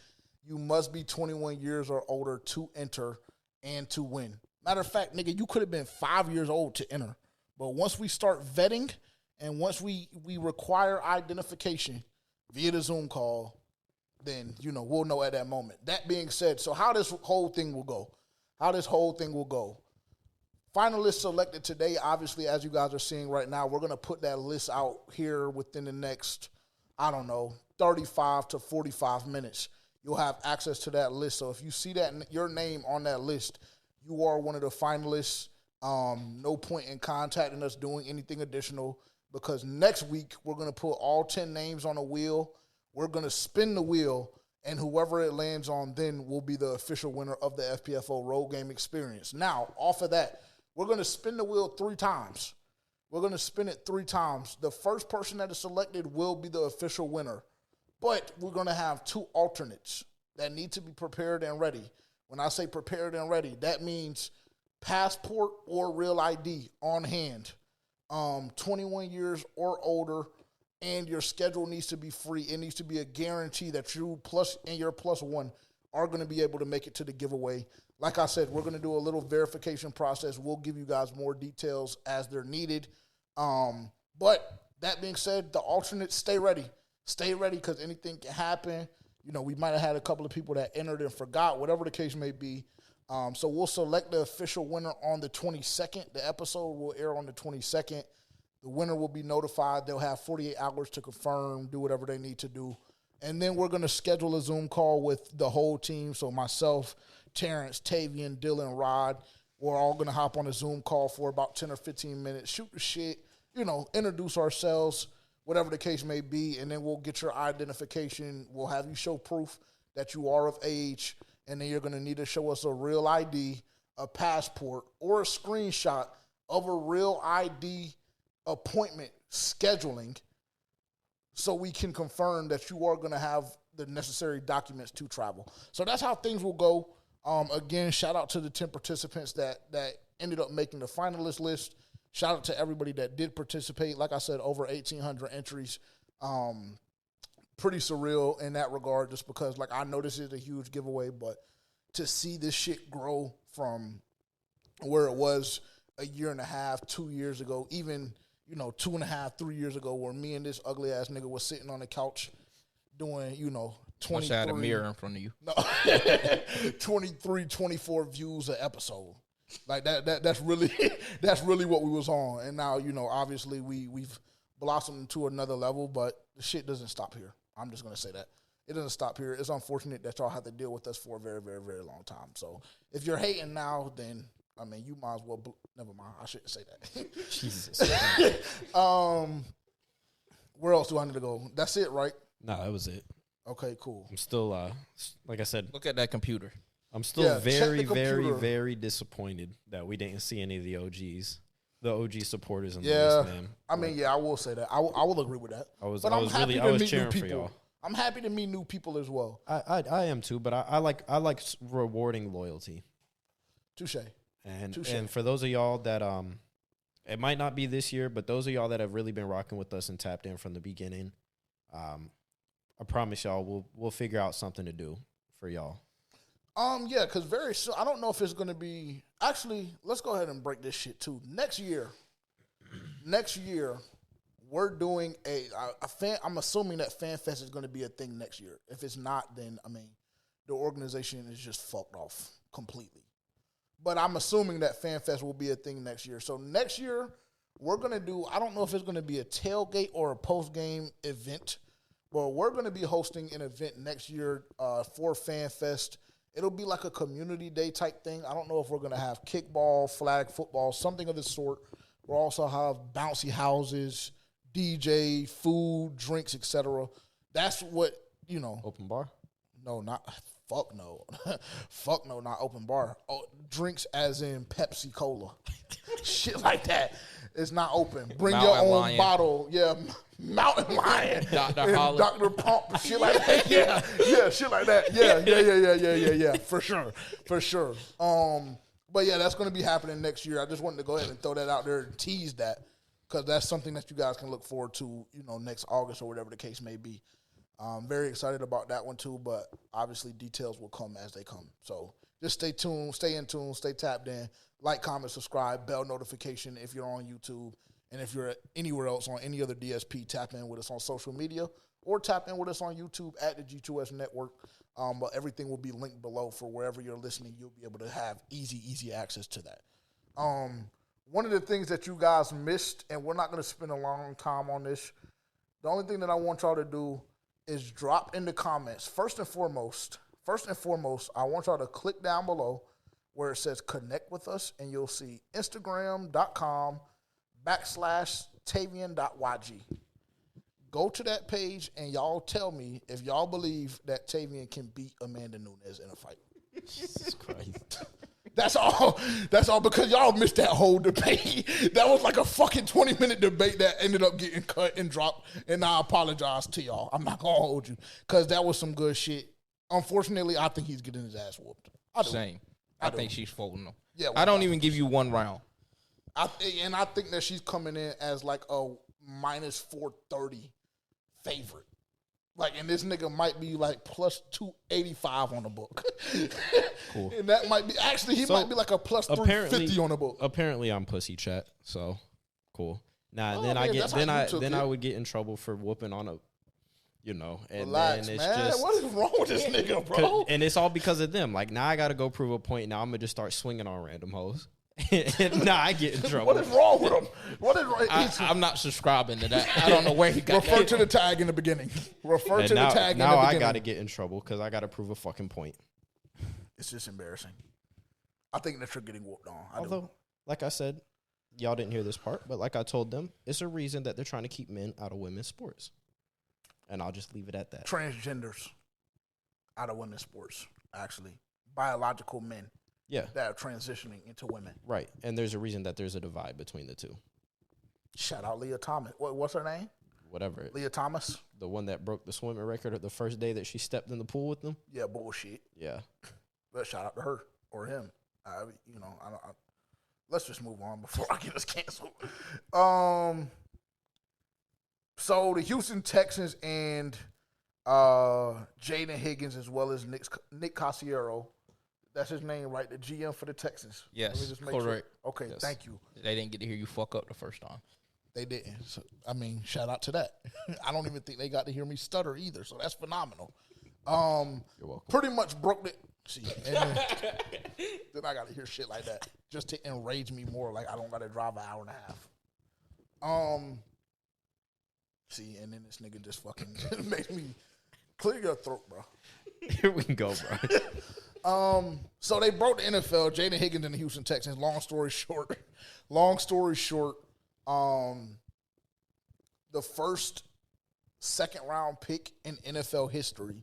you must be 21 years or older to enter, and to win. Matter of fact, nigga, you could have been 5 years old to enter. But once we start vetting and once we require identification via the Zoom call, then, we'll know at that moment. That being said, so how this whole thing will go. Finalists selected today, obviously, as you guys are seeing right now, we're going to put that list out here within the next, 35 to 45 minutes. You'll have access to that list. So if you see that your name on that list, you are one of the finalists. No point in contacting us doing anything additional because next week we're going to put all 10 names on a wheel. We're going to spin the wheel, and whoever it lands on then will be the official winner of the FPFO Road Game Experience. Now, off of that, we're going to spin the wheel 3 times. We're going to spin it 3 times. The first person that is selected will be the official winner. But we're going to have 2 alternates that need to be prepared and ready. When I say prepared and ready, that means passport or real ID on hand, 21 years or older, and your schedule needs to be free. It needs to be a guarantee that you plus and your plus one are going to be able to make it to the giveaway. Like I said, we're going to do a little verification process. We'll give you guys more details as they're needed. But that being said, the alternates, stay ready. Stay ready because anything can happen. We might have had a couple of people that entered and forgot, whatever the case may be. So we'll select the official winner on the 22nd. The episode will air on the 22nd. The winner will be notified. They'll have 48 hours to confirm, do whatever they need to do. And then we're going to schedule a Zoom call with the whole team. So myself, Terrence, Tavian, Dylan, Rod, we're all going to hop on a Zoom call for about 10 or 15 minutes, shoot the shit, introduce ourselves, whatever the case may be, and then we'll get your identification. We'll have you show proof that you are of age, and then you're going to need to show us a real ID, a passport, or a screenshot of a real ID appointment scheduling so we can confirm that you are going to have the necessary documents to travel. So that's how things will go. Again, shout out to the 10 participants that ended up making the finalist list. Shout out to everybody that did participate. Like I said, over 1,800 entries. Pretty surreal in that regard just because, I know this is a huge giveaway, but to see this shit grow from where it was a year and a half, 2 years ago, even, 2.5, 3 years ago where me and this ugly-ass nigga was sitting on the couch doing, 23. Must have had a mirror in front of you. No, 23, 24 views an episode. That's really what we was on. And now, obviously we've blossomed into another level, but the shit doesn't stop here. I'm just going to say that. It doesn't stop here. It's unfortunate that y'all have to deal with us for a very, very, very long time. So if you're hating now, then, you might as well. Never mind. I shouldn't say that. Jesus. Where else do I need to go? That's it, right? No, that was it. Okay, cool. I'm still, like I said, Look at that computer. I'm still very, very, very disappointed that we didn't see any of the OGs, the OG supporters in the list, man. I will say that. I will agree with that. I was cheering for y'all. I'm happy to meet new people as well. I am too, but I like rewarding loyalty. Touche. And for those of y'all that it might not be this year, but those of y'all that have really been rocking with us and tapped in from the beginning, I promise y'all we'll figure out something to do for y'all. Yeah, because very soon, I don't know if it's going to be, actually, let's go ahead and break this shit too. Next year, we're doing I'm assuming that FanFest is going to be a thing next year. If it's not, then, the organization is just fucked off completely. But I'm assuming that FanFest will be a thing next year. So next year, we're going to do, I don't know if it's going to be a tailgate or a post-game event, but we're going to be hosting an event next year for FanFest. It'll be like a community day type thing. I don't know if we're going to have kickball, flag football, something of the sort. We'll also have bouncy houses, DJ, food, drinks, etc. That's what, Open bar? No, fuck no. Fuck no, not open bar. Oh, drinks as in Pepsi Cola. Shit like that. It's not open. Bring Mountain your own Lion. Bottle. Yeah, Mountain Lion. Dr. Pump. Shit like that. Yeah, shit like that. Yeah. For sure. But yeah, that's going to be happening next year. I just wanted to go ahead and throw that out there and tease that because that's something that you guys can look forward to, next August or whatever the case may be. I'm very excited about that one too, but obviously details will come as they come. So Just stay tuned, stay in tune, stay tapped in. Like, comment, subscribe, bell notification if you're on YouTube. And if you're anywhere else on any other DSP, tap in with us on social media or tap in with us on YouTube at the G2S Network. But everything will be linked below for wherever you're listening. You'll be able to have easy access to that. One of the things that you guys missed, and we're not going to spend a long time on this, the only thing that I want y'all to do is drop in the comments. First and foremost, I want y'all to click down below where it says connect with us, and you'll see Instagram.com/Tavian.YG. Go to that page, and y'all tell me if y'all believe that Tavian can beat Amanda Nunes in a fight. Jesus Christ. That's all because y'all missed that whole debate. That was like a fucking 20-minute debate that ended up getting cut and dropped, and I apologize to y'all. I'm not going to hold you because that was some good shit. Unfortunately, I think he's getting his ass whooped. Same. I think she's folding him. Yeah, I don't even give you one round. I think that she's coming in as like a minus 430 favorite. Like, and this nigga might be like plus 285 on the book. Cool. And that might be, actually, he might be like a plus 350 on the book. Apparently, I'm pussy chat, so cool. Nah, then I would get in trouble for whooping on a, and relax, then it's man. just What is wrong with this nigga, bro? And it's all because of them. Like, now I got to go prove a point. Now I'm gonna just start swinging on random hoes. And now I get in trouble. What is wrong with him? What is wrong? I'm not subscribing to that. I don't know where he got Refer that. to the tag in the beginning. Refer to the tag in the beginning. Now I got to get in trouble because I got to prove a fucking point. It's just embarrassing. I think that you're getting whooped on. Although, like I said, y'all didn't hear this part, but like I told them, it's a reason that they're trying to keep men out of women's sports. And I'll just leave it at that. Transgenders out of women's sports, actually. Biological men. Yeah. That are transitioning into women. Right. And there's a reason that there's a divide between the two. Shout out Leah Thomas. What's her name? Whatever. Leah Thomas? The one that broke the swimming record the first day that she stepped in the pool with them? Yeah, bullshit. Yeah. But shout out to her or him. Let's just move on before I get us canceled. So the Houston Texans and Jaden Higgins as well as Nick Cassiero. That's his name, right? The GM for the Texans. Yes, Let me just make correct. Sure. Okay, yes. Thank you. They didn't get to hear you fuck up the first time. They didn't. So, shout out to that. I don't even think they got to hear me stutter either, so that's phenomenal. You're welcome. Pretty much broke it. See, and then I got to hear shit like that just to enrage me more. Like I don't got to drive an hour and a half. See, and then this nigga just fucking makes me clear your throat, bro. Here we go, bro. So they broke the NFL. Jaden Higgins and the Houston Texans. Long story short, the first second-round pick in NFL history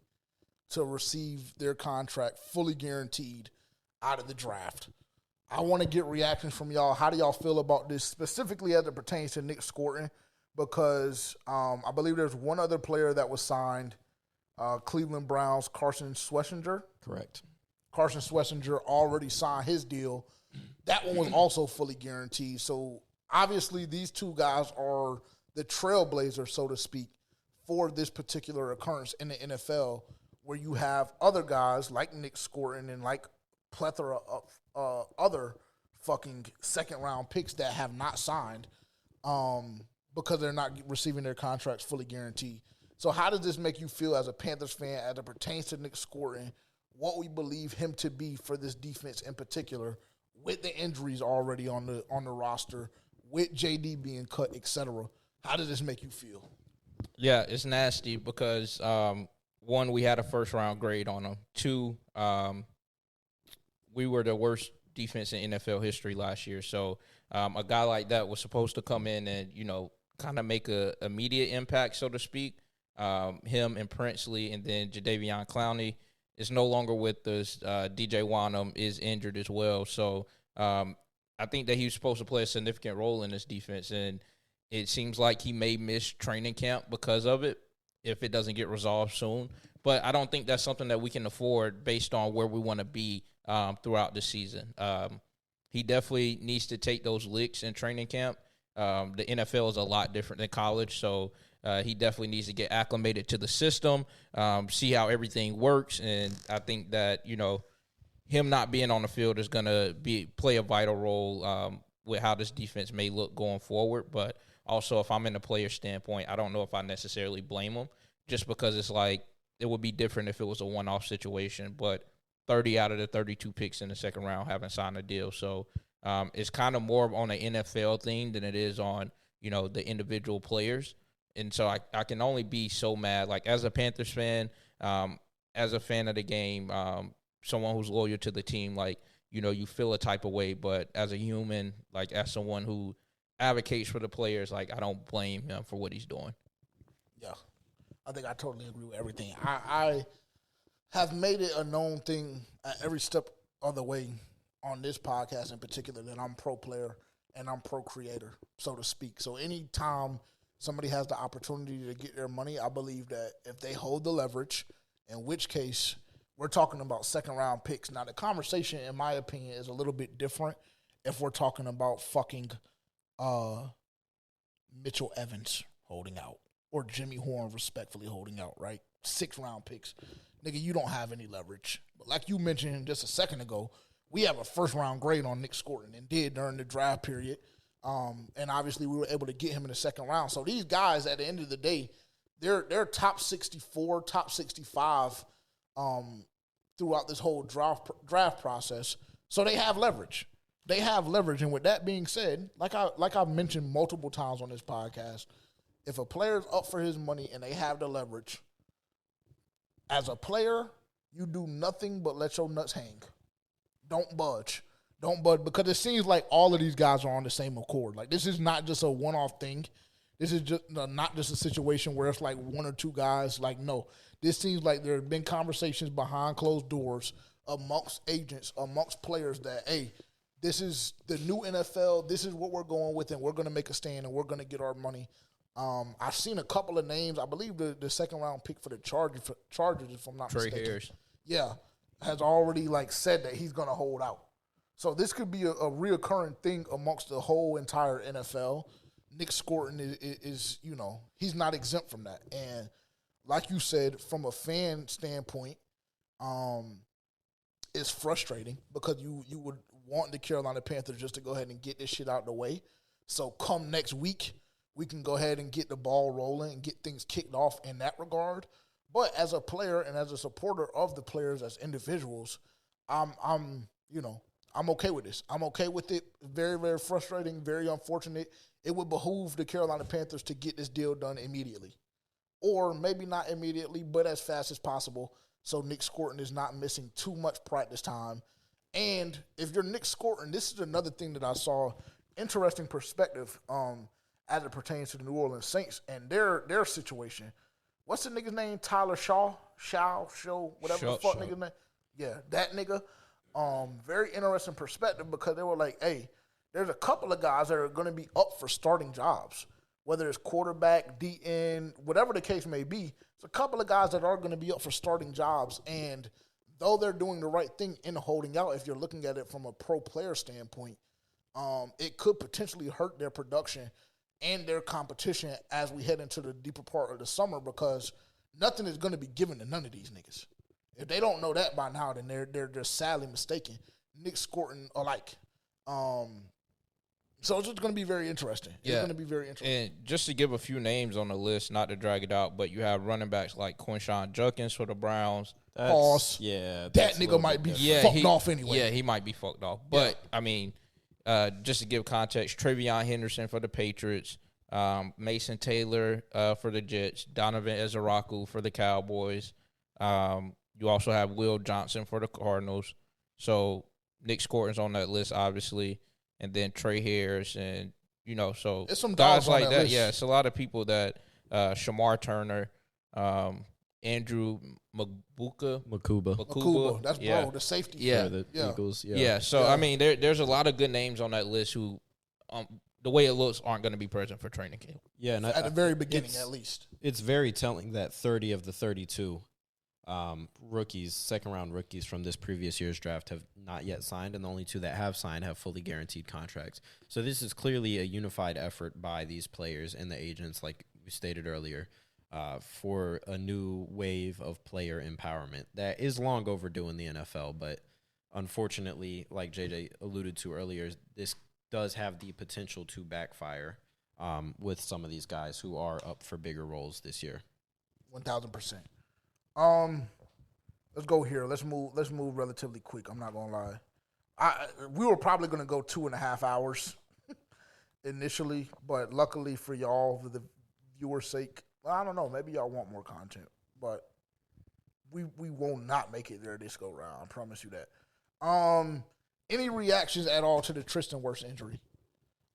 to receive their contract fully guaranteed out of the draft. I want to get reactions from y'all. How do y'all feel about this, specifically as it pertains to Nick Scorton? Because I believe there's one other player that was signed, Cleveland Browns' Carson Schlesinger. Correct. Carson Schlesinger already signed his deal. That one was also fully guaranteed. So, obviously, these two guys are the trailblazers, so to speak, for this particular occurrence in the NFL, where you have other guys like Nick Scorton and like plethora of other fucking second-round picks that have not signed because they're not receiving their contracts fully guaranteed. So how does this make you feel as a Panthers fan as it pertains to Nick Scorton, what we believe him to be for this defense in particular, with the injuries already on the roster, with JD being cut, etc.? How does this make you feel? Yeah, it's nasty because, one, we had a first-round grade on him. Two, we were the worst defense in NFL history last year. So a guy like that was supposed to come in and, kind of make a immediate impact, so to speak. Him and Princely, and then Jadeveon Clowney is no longer with us. DJ Wanham is injured as well. So I think that he was supposed to play a significant role in this defense, and it seems like he may miss training camp because of it if it doesn't get resolved soon. But I don't think that's something that we can afford based on where we want to be throughout the season. He definitely needs to take those licks in training camp. The NFL is a lot different than college, so he definitely needs to get acclimated to the system, see how everything works, and I think that, him not being on the field is going to play a vital role with how this defense may look going forward. But also, if I'm in the player standpoint, I don't know if I necessarily blame him, just because it's like it would be different if it was a one-off situation. But 30 out of the 32 picks in the second round haven't signed a deal. So it's kind of more on the NFL thing than it is on, the individual players. And so I can only be so mad. Like, as a Panthers fan, as a fan of the game, someone who's loyal to the team, like, you feel a type of way. But as a human, like, as someone who advocates for the players, like, I don't blame him for what he's doing. Yeah, I think I totally agree with everything. I have made it a known thing at every step of the way on this podcast in particular that I'm pro-player and I'm pro-creator, so to speak. So anytime somebody has the opportunity to get their money, I believe that if they hold the leverage, in which case we're talking about second-round picks. Now, the conversation, in my opinion, is a little bit different if we're talking about fucking Mitchell Evans holding out or Jimmy Horn respectfully holding out, right? 6th-round picks. Nigga, you don't have any leverage. But like you mentioned just a second ago, we have a first-round grade on Nick Scorton and did during the draft period. And obviously we were able to get him in the second round. So these guys, at the end of the day, they're top 64, top 65 throughout this whole draft process. So they have leverage. They have leverage. And with that being said, like I've mentioned multiple times on this podcast, if a player's up for his money and they have the leverage, as a player, you do nothing but let your nuts hang. Don't budge. Don't budge, because it seems like all of these guys are on the same accord. Like, this is not just a one-off thing. This is just not just a situation where it's like one or two guys. Like, no. This seems like there have been conversations behind closed doors amongst agents, amongst players that, hey, this is the new NFL. This is what we're going with, and we're going to make a stand, and we're going to get our money. I've seen a couple of names. I believe the second-round pick for the Chargers, if I'm not mistaken. Harris. Yeah, has already, said that he's going to hold out. So this could be a reoccurring thing amongst the whole entire NFL. Nick Scorton is he's not exempt from that. And like you said, from a fan standpoint, it's frustrating because you would want the Carolina Panthers just to go ahead and get this shit out of the way. So come next week, we can go ahead and get the ball rolling and get things kicked off in that regard. But as a player and as a supporter of the players as individuals, I'm okay with this. I'm okay with it. Very, very frustrating, very unfortunate. It would behoove the Carolina Panthers to get this deal done immediately. Or maybe not immediately, but as fast as possible, so Nick Scorton is not missing too much practice time. And if you're Nick Scorton, this is another thing that I saw, interesting perspective as it pertains to the New Orleans Saints and their situation. What's the nigga's name? Tyler Shaw, whatever the fuck nigga's name. Yeah, that nigga. Very interesting perspective, because they were like, hey, there's a couple of guys that are going to be up for starting jobs, whether it's quarterback, DN, whatever the case may be. There's a couple of guys that are going to be up for starting jobs, and though they're doing the right thing in holding out, if you're looking at it from a pro player standpoint, it could potentially hurt their production and their competition as we head into the deeper part of the summer, because nothing is going to be given to none of these niggas. If they don't know that by now, then they're just sadly mistaken. Nick Scorton alike. So it's just going to be very interesting. It's going to be very interesting. And just to give a few names on the list, not to drag it out, but you have running backs like Quinshon Judkins for the Browns. Pause. Yeah. That nigga might be fucked off anyway. Yeah, he might be fucked off. But, I mean, just to give context, Travion Henderson for the Patriots, Mason Taylor for the Jets, Donovan Ezeraku for the Cowboys. You also have Will Johnson for the Cardinals. So Nick Scorton's on that list, obviously. And then Trey Harris and, so it's some guys like that. List. Yeah, it's a lot of people that Shamar Turner, Andrew Makuba. That's bro, the safety. Yeah. For the Eagles. Yeah. So, I mean, there's a lot of good names on that list who, the way it looks, aren't going to be present for training camp. Yeah. And at the very beginning, at least. It's very telling that 30 of the 32 rookies, second-round rookies from this previous year's draft have not yet signed, and the only two that have signed have fully guaranteed contracts. So this is clearly a unified effort by these players and the agents, like we stated earlier, for a new wave of player empowerment that is long overdue in the NFL, but unfortunately, like JJ alluded to earlier, this does have the potential to backfire with some of these guys who are up for bigger roles this year. 1,000%. Let's go here. Let's move relatively quick. I'm not gonna lie. We were probably gonna go 2.5 hours initially, but luckily for y'all, for the viewers' sake, I don't know. Maybe y'all want more content, but we will not make it there this go round. I promise you that. Any reactions at all to the Tristan Wirfs injury?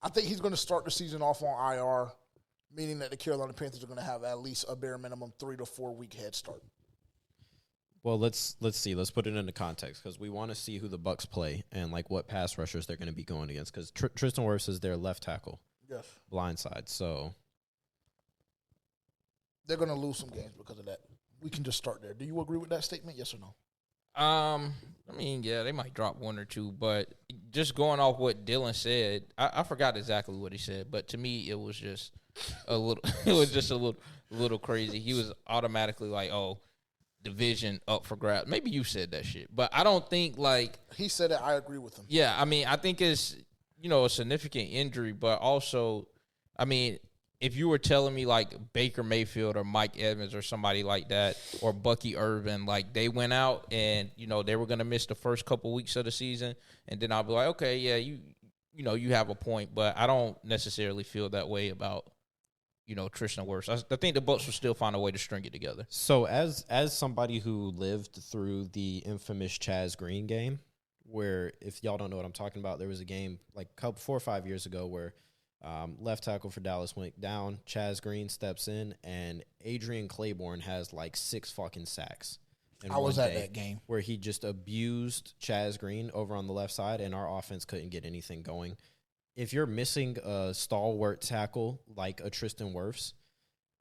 I think he's going to start the season off on IR, meaning that the Carolina Panthers are going to have at least a bare minimum 3 to 4 week head start. Well, let's see. Let's put it into context because we want to see who the Bucs play and like what pass rushers they're going to be going against. Because Tristan Wirfs is their left tackle, yes, blind side. So they're going to lose some games because of that. We can just start there. Do you agree with that statement? Yes or no? I mean, yeah, they might drop 1 or 2, but just going off what Dylan said, I forgot exactly what he said, but to me, it was just a little, little crazy. He was automatically like, "Oh, division up for grabs." Maybe you said that shit, but I don't think like he said it. I agree with him. Yeah, I mean, I think it's a significant injury, but also, I mean, if you were telling me like Baker Mayfield or Mike Evans or somebody like that or Bucky Irvin, like they went out and, they were going to miss the first couple weeks of the season, and then I'll be like, okay, yeah, you have a point, but I don't necessarily feel that way about, Tristan Wirfs. I think the Bucs will still find a way to string it together. So as somebody who lived through the infamous Chaz Green game, where if y'all don't know what I'm talking about, there was a game like 4 or 5 years ago where left tackle for Dallas went down. Chaz Green steps in, and Adrian Claiborne has like 6 fucking sacks. I was at that game where he just abused Chaz Green over on the left side, and our offense couldn't get anything going. If you're missing a stalwart tackle like a Tristan Wirfs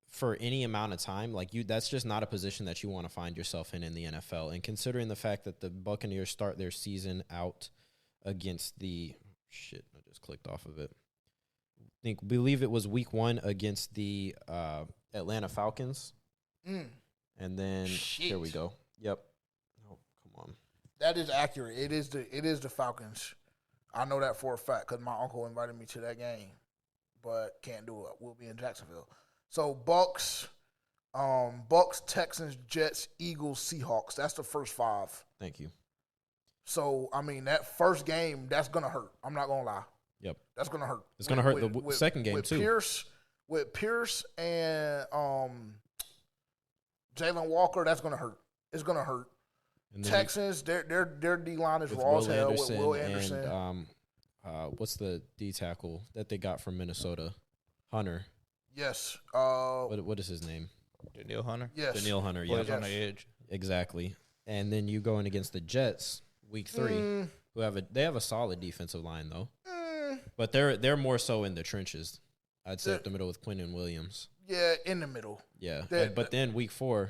for any amount of time, that's just not a position that you want to find yourself in the NFL. And considering the fact that the Buccaneers start their season out against I just clicked off of it. Believe it was week 1 against the Atlanta Falcons. And then here we go. Yep. Oh, come on. That is accurate. It is the Falcons. I know that for a fact because my uncle invited me to that game, but can't do it. We'll be in Jacksonville. So Bucs, Texans, Jets, Eagles, Seahawks. That's the first 5. Thank you. So I mean that first game, that's gonna hurt. I'm not gonna lie. Yep. That's going to hurt. It's going to hurt the second game, too. With Pierce and Jalen Walker, that's going to hurt. It's going to hurt. Texans, their D-line is raw as hell with Will Anderson. And, what's the D tackle that they got from Minnesota? Hunter. Yes. What is his name? Danielle Hunter? Yes. Danielle Hunter, yeah. On the edge. Exactly. And then you going against the Jets, week 3, who have a solid defensive line, though. But they're more so in the trenches. I'd say up the middle with Quentin Williams. Yeah, in the middle. Yeah. But then week 4,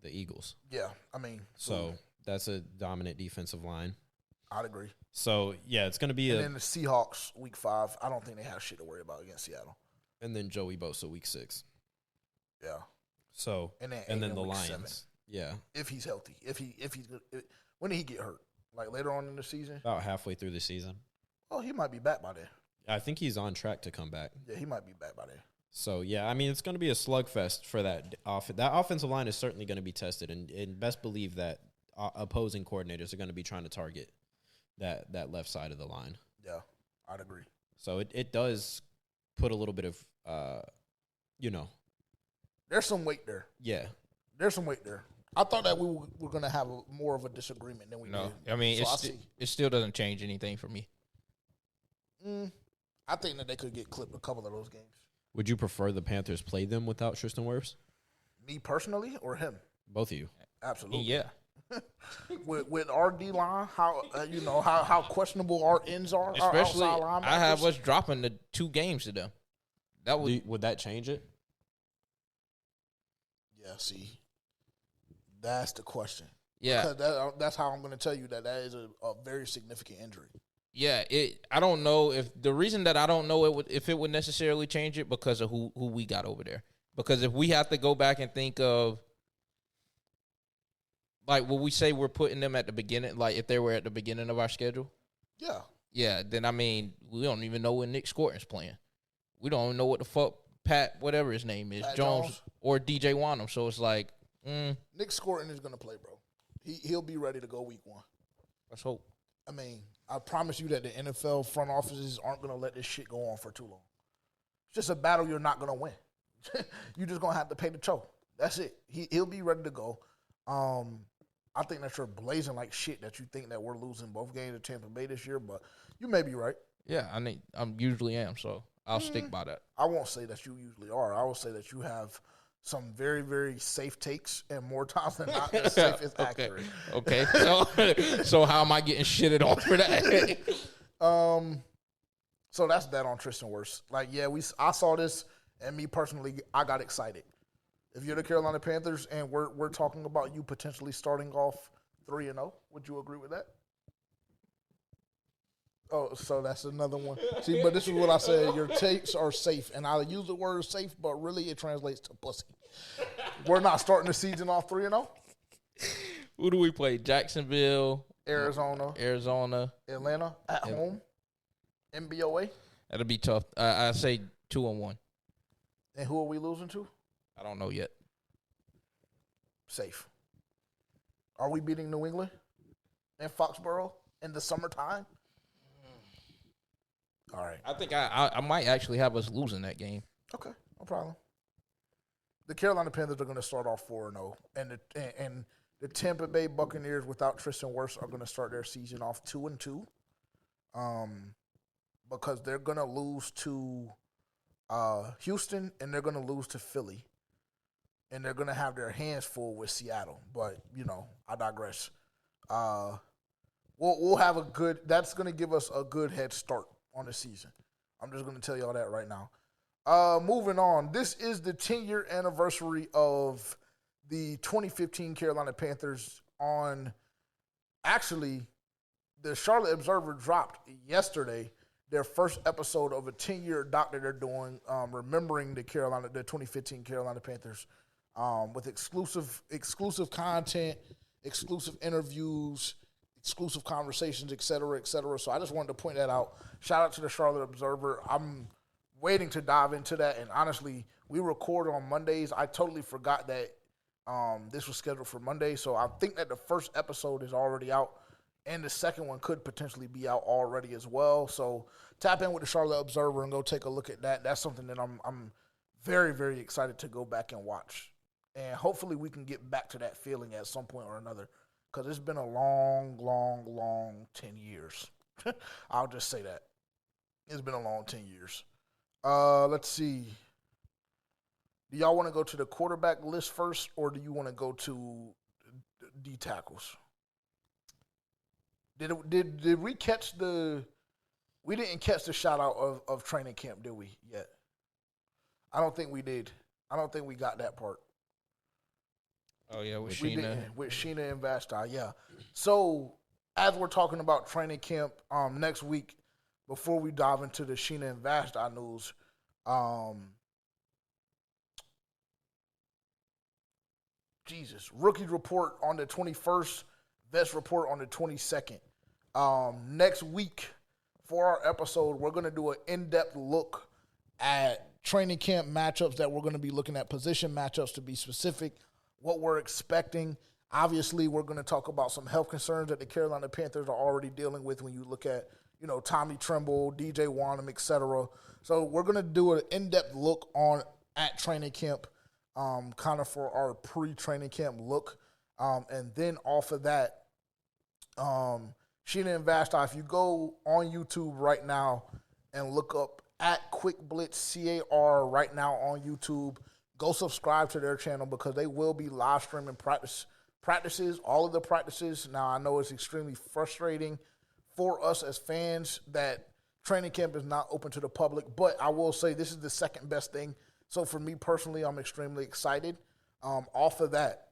the Eagles. Yeah, I mean. So that's a dominant defensive line. I'd agree. So, yeah, it's going to be and then the Seahawks, week 5, I don't think they have shit to worry about against Seattle. And then Joey Bosa, week 6. Yeah. So, and then the Lions. 7. Yeah. If he's healthy. When did he get hurt? Like later on in the season? About halfway through the season. Oh, he might be back by then. I think he's on track to come back. Yeah, he might be back by then. So, yeah, I mean, it's going to be a slugfest for that. That offensive line is certainly going to be tested, and best believe that opposing coordinators are going to be trying to target that left side of the line. Yeah, I'd agree. So it does put a little bit of, There's some weight there. Yeah. There's some weight there. I thought that we were going to have more of a disagreement than we did. I mean, it still doesn't change anything for me. I think that they could get clipped a couple of those games. Would you prefer the Panthers play them without Tristan Wirfs? Me personally or him? Both of you. Absolutely. Yeah. with our D-line, how questionable our ends are. Especially, I have us dropping the 2 games to them. Would that change it? Yeah, see. That's the question. Yeah. Because that's how I'm going to tell you that is a very significant injury. Yeah, I don't know if the reason that I don't know if it would necessarily change it because of who we got over there. Because if we have to go back and think of Like, will we say we're putting them at the beginning? Like, if they were at the beginning of our schedule? Yeah. Yeah, then, I mean, we don't even know when Nick Scorton's playing. We don't even know what the fuck Pat, whatever his name is, Jones or DJ Wanham. So it's like, Nick Scorton is going to play, bro. He'll be ready to go week 1. Let's hope. I mean, I promise you that the NFL front offices aren't going to let this shit go on for too long. It's just a battle you're not going to win. You're just going to have to pay the choke. That's it. He'll be ready to go. I think that you're blazing like shit that you think that we're losing both games at Tampa Bay this year, but you may be right. Yeah, I mean, I usually am, so I'll stick by that. I won't say that you usually are. I will say that you have some very, very safe takes, and more times than not, the safe is accurate. Okay. So how am I getting shitted on for that? So that's that on Tristan Wirfs. Like, yeah, I saw this, and me personally, I got excited. If you're the Carolina Panthers and we're talking about you potentially starting off 3-0, would you agree with that? Oh, so that's another one. See, but this is what I said. Your takes are safe. And I use the word safe, but really it translates to pussy. We're not starting the season off 3-0. Who do we play? Jacksonville, Arizona, Atlanta, at home, MBOA. That'll be tough. I say 2-1. And who are we losing to? I don't know yet. Safe. Are we beating New England and Foxborough in the summertime? All right. I think I might actually have us losing that game. Okay, no problem. The Carolina Panthers are going to start off 4-0, and the Tampa Bay Buccaneers without Tristan Wirfs are going to start their season off 2-2, because they're going to lose to Houston and they're going to lose to Philly, and they're going to have their hands full with Seattle. But I digress. We'll have a good. That's going to give us a good head start on the season. I'm just going to tell you all that right now. Moving on. This is the 10-year anniversary of the 2015 Carolina Panthers. Actually, the Charlotte Observer dropped yesterday their first episode of a 10-year doc that they're doing, remembering the 2015 Carolina Panthers, with exclusive content, exclusive interviews, exclusive conversations, et cetera, et cetera. So I just wanted to point that out. Shout out to the Charlotte Observer. I'm waiting to dive into that. And honestly, we record on Mondays. I totally forgot that this was scheduled for Monday. So I think that the first episode is already out, and the second one could potentially be out already as well. So tap in with the Charlotte Observer and go take a look at that. That's something that I'm very, very excited to go back and watch. And hopefully we can get back to that feeling at some point or another, because it's been a long, long, long 10 years. I'll just say that. It's been a long 10 years. Let's see. Do y'all want to go to the quarterback list first, or do you want to go to D tackles? Did we catch we didn't catch the shout out of training camp, did we, yet? I don't think we did. I don't think we got that part. Oh, yeah, with Sheena. With Sheena and Vashti, yeah. So, as we're talking about training camp next week, before we dive into the Sheena and Vashti news, rookie report on the 21st, vest report on the 22nd. Next week, for our episode, we're going to do an in-depth look at training camp matchups that we're going to be looking at, position matchups to be specific, what we're expecting. Obviously, we're going to talk about some health concerns that the Carolina Panthers are already dealing with when you look at, Tommy Tremble, DJ Wanham, et cetera. So we're going to do an in-depth look at training camp, kind of for our pre-training camp look. And then off of that, Sheena and Vashti, if you go on YouTube right now and look up at Quick Blitz CAR right now on YouTube, go subscribe to their channel, because they will be live streaming practices, all of the practices. Now, I know it's extremely frustrating for us as fans that training camp is not open to the public, but I will say this is the second best thing. So for me personally, I'm extremely excited. Off of that,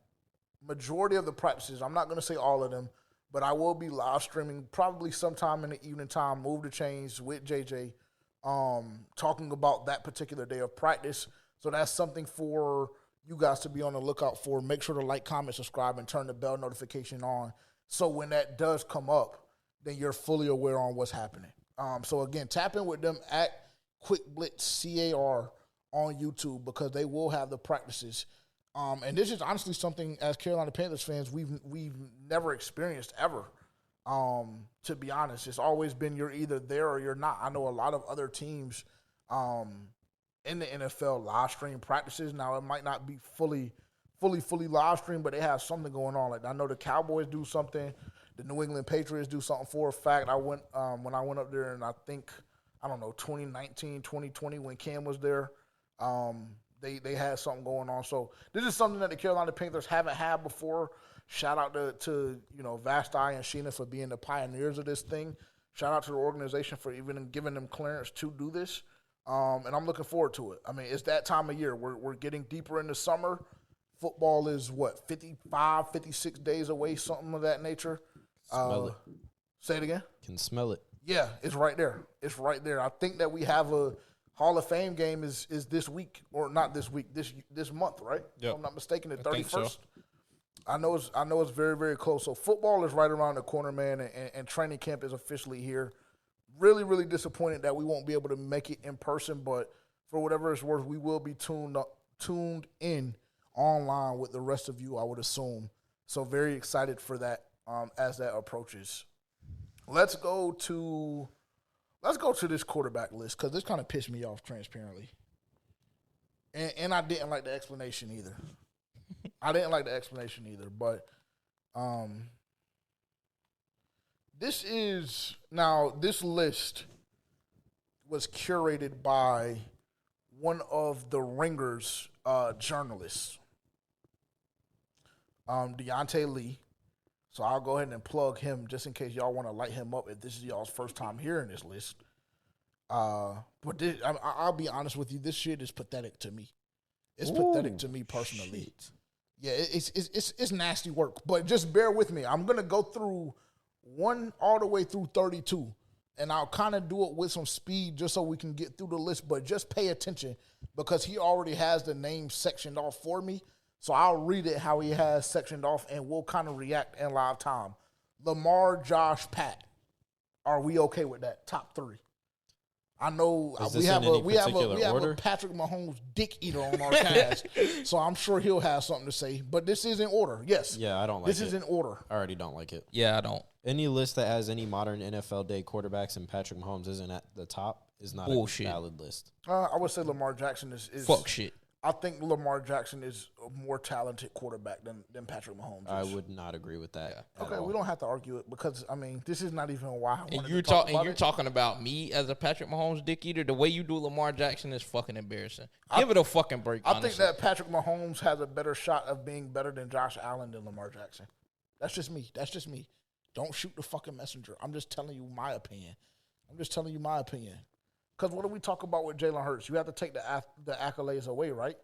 majority of the practices, I'm not going to say all of them, but I will be live streaming probably sometime in the evening time, Move the Chains with JJ, talking about that particular day of practice. So that's something for, you guys to be on the lookout for. Make sure to like, comment, subscribe, and turn the bell notification on. So when that does come up, then you're fully aware on what's happening. So again, tap in with them at Quick Blitz CAR on YouTube because they will have the practices. And this is honestly something as Carolina Panthers fans we've never experienced ever. To be honest, it's always been you're either there or you're not. I know a lot of other teams in the NFL live stream practices. Now it might not be fully live stream, but they have something going on. Like I know the Cowboys do something, the New England Patriots do something. For a fact, I went when I went up there, and I think 2019, 2020 when Cam was there. They had something going on. So this is something that the Carolina Panthers haven't had before. Shout out to Vasti and Sheena for being the pioneers of this thing. Shout out to the organization for even giving them clearance to do this. And I'm looking forward to it. I mean, it's that time of year. We're getting deeper into summer. Football is, 55, 56 days away, something of that nature. Smell it. Say it again? Can smell it. Yeah, it's right there. It's right there. I think that we have a Hall of Fame game is this week, or not this week, this month, right? Yep. If I'm not mistaken, the 31st. So. I know it's very, very close. So football is right around the corner, man, and training camp is officially here. Really, really disappointed that we won't be able to make it in person, but for whatever it's worth, we will be tuned in online with the rest of you, I would assume. So very excited for that as that approaches. Let's go to this quarterback list because this kind of pissed me off transparently. And I didn't like the explanation either. But this list was curated by one of the Ringer's journalists, Diante Lee. So I'll go ahead and plug him just in case y'all want to light him up if this is y'all's first time hearing this list. But I'll be honest with you, this shit is pathetic to me. It's pathetic to me personally. Shit. Yeah, it's nasty work. But just bear with me. I'm gonna go through one all the way through 32, and I'll kind of do it with some speed just so we can get through the list. But just pay attention because he already has the name sectioned off for me. So I'll read it how he has sectioned off, and we'll kind of react in live time. Lamar, Josh, Pat. Are we okay with that? Top three. I know we have a Patrick Mahomes dick eater on our cast, so I'm sure he'll have something to say. But this is in order. Yes. Yeah, I don't like it. This is in order. I already don't like it. Yeah, I don't. Any list that has any modern NFL day quarterbacks and Patrick Mahomes isn't at the top is not a valid list. I would say Lamar Jackson is fuck shit. I think Lamar Jackson is a more talented quarterback than Patrick Mahomes is. I would not agree with that. Yeah. Okay, we don't have to argue it because, I mean, this is not even why I wanted to talk about it. You're talking about me as a Patrick Mahomes dick eater? The way you do Lamar Jackson is fucking embarrassing. Give it a fucking break, honestly. I think that Patrick Mahomes has a better shot of being better than Josh Allen than Lamar Jackson. That's just me. Don't shoot the fucking messenger. I'm just telling you my opinion. Because what do we talk about with Jalen Hurts? You have to take the accolades away, right?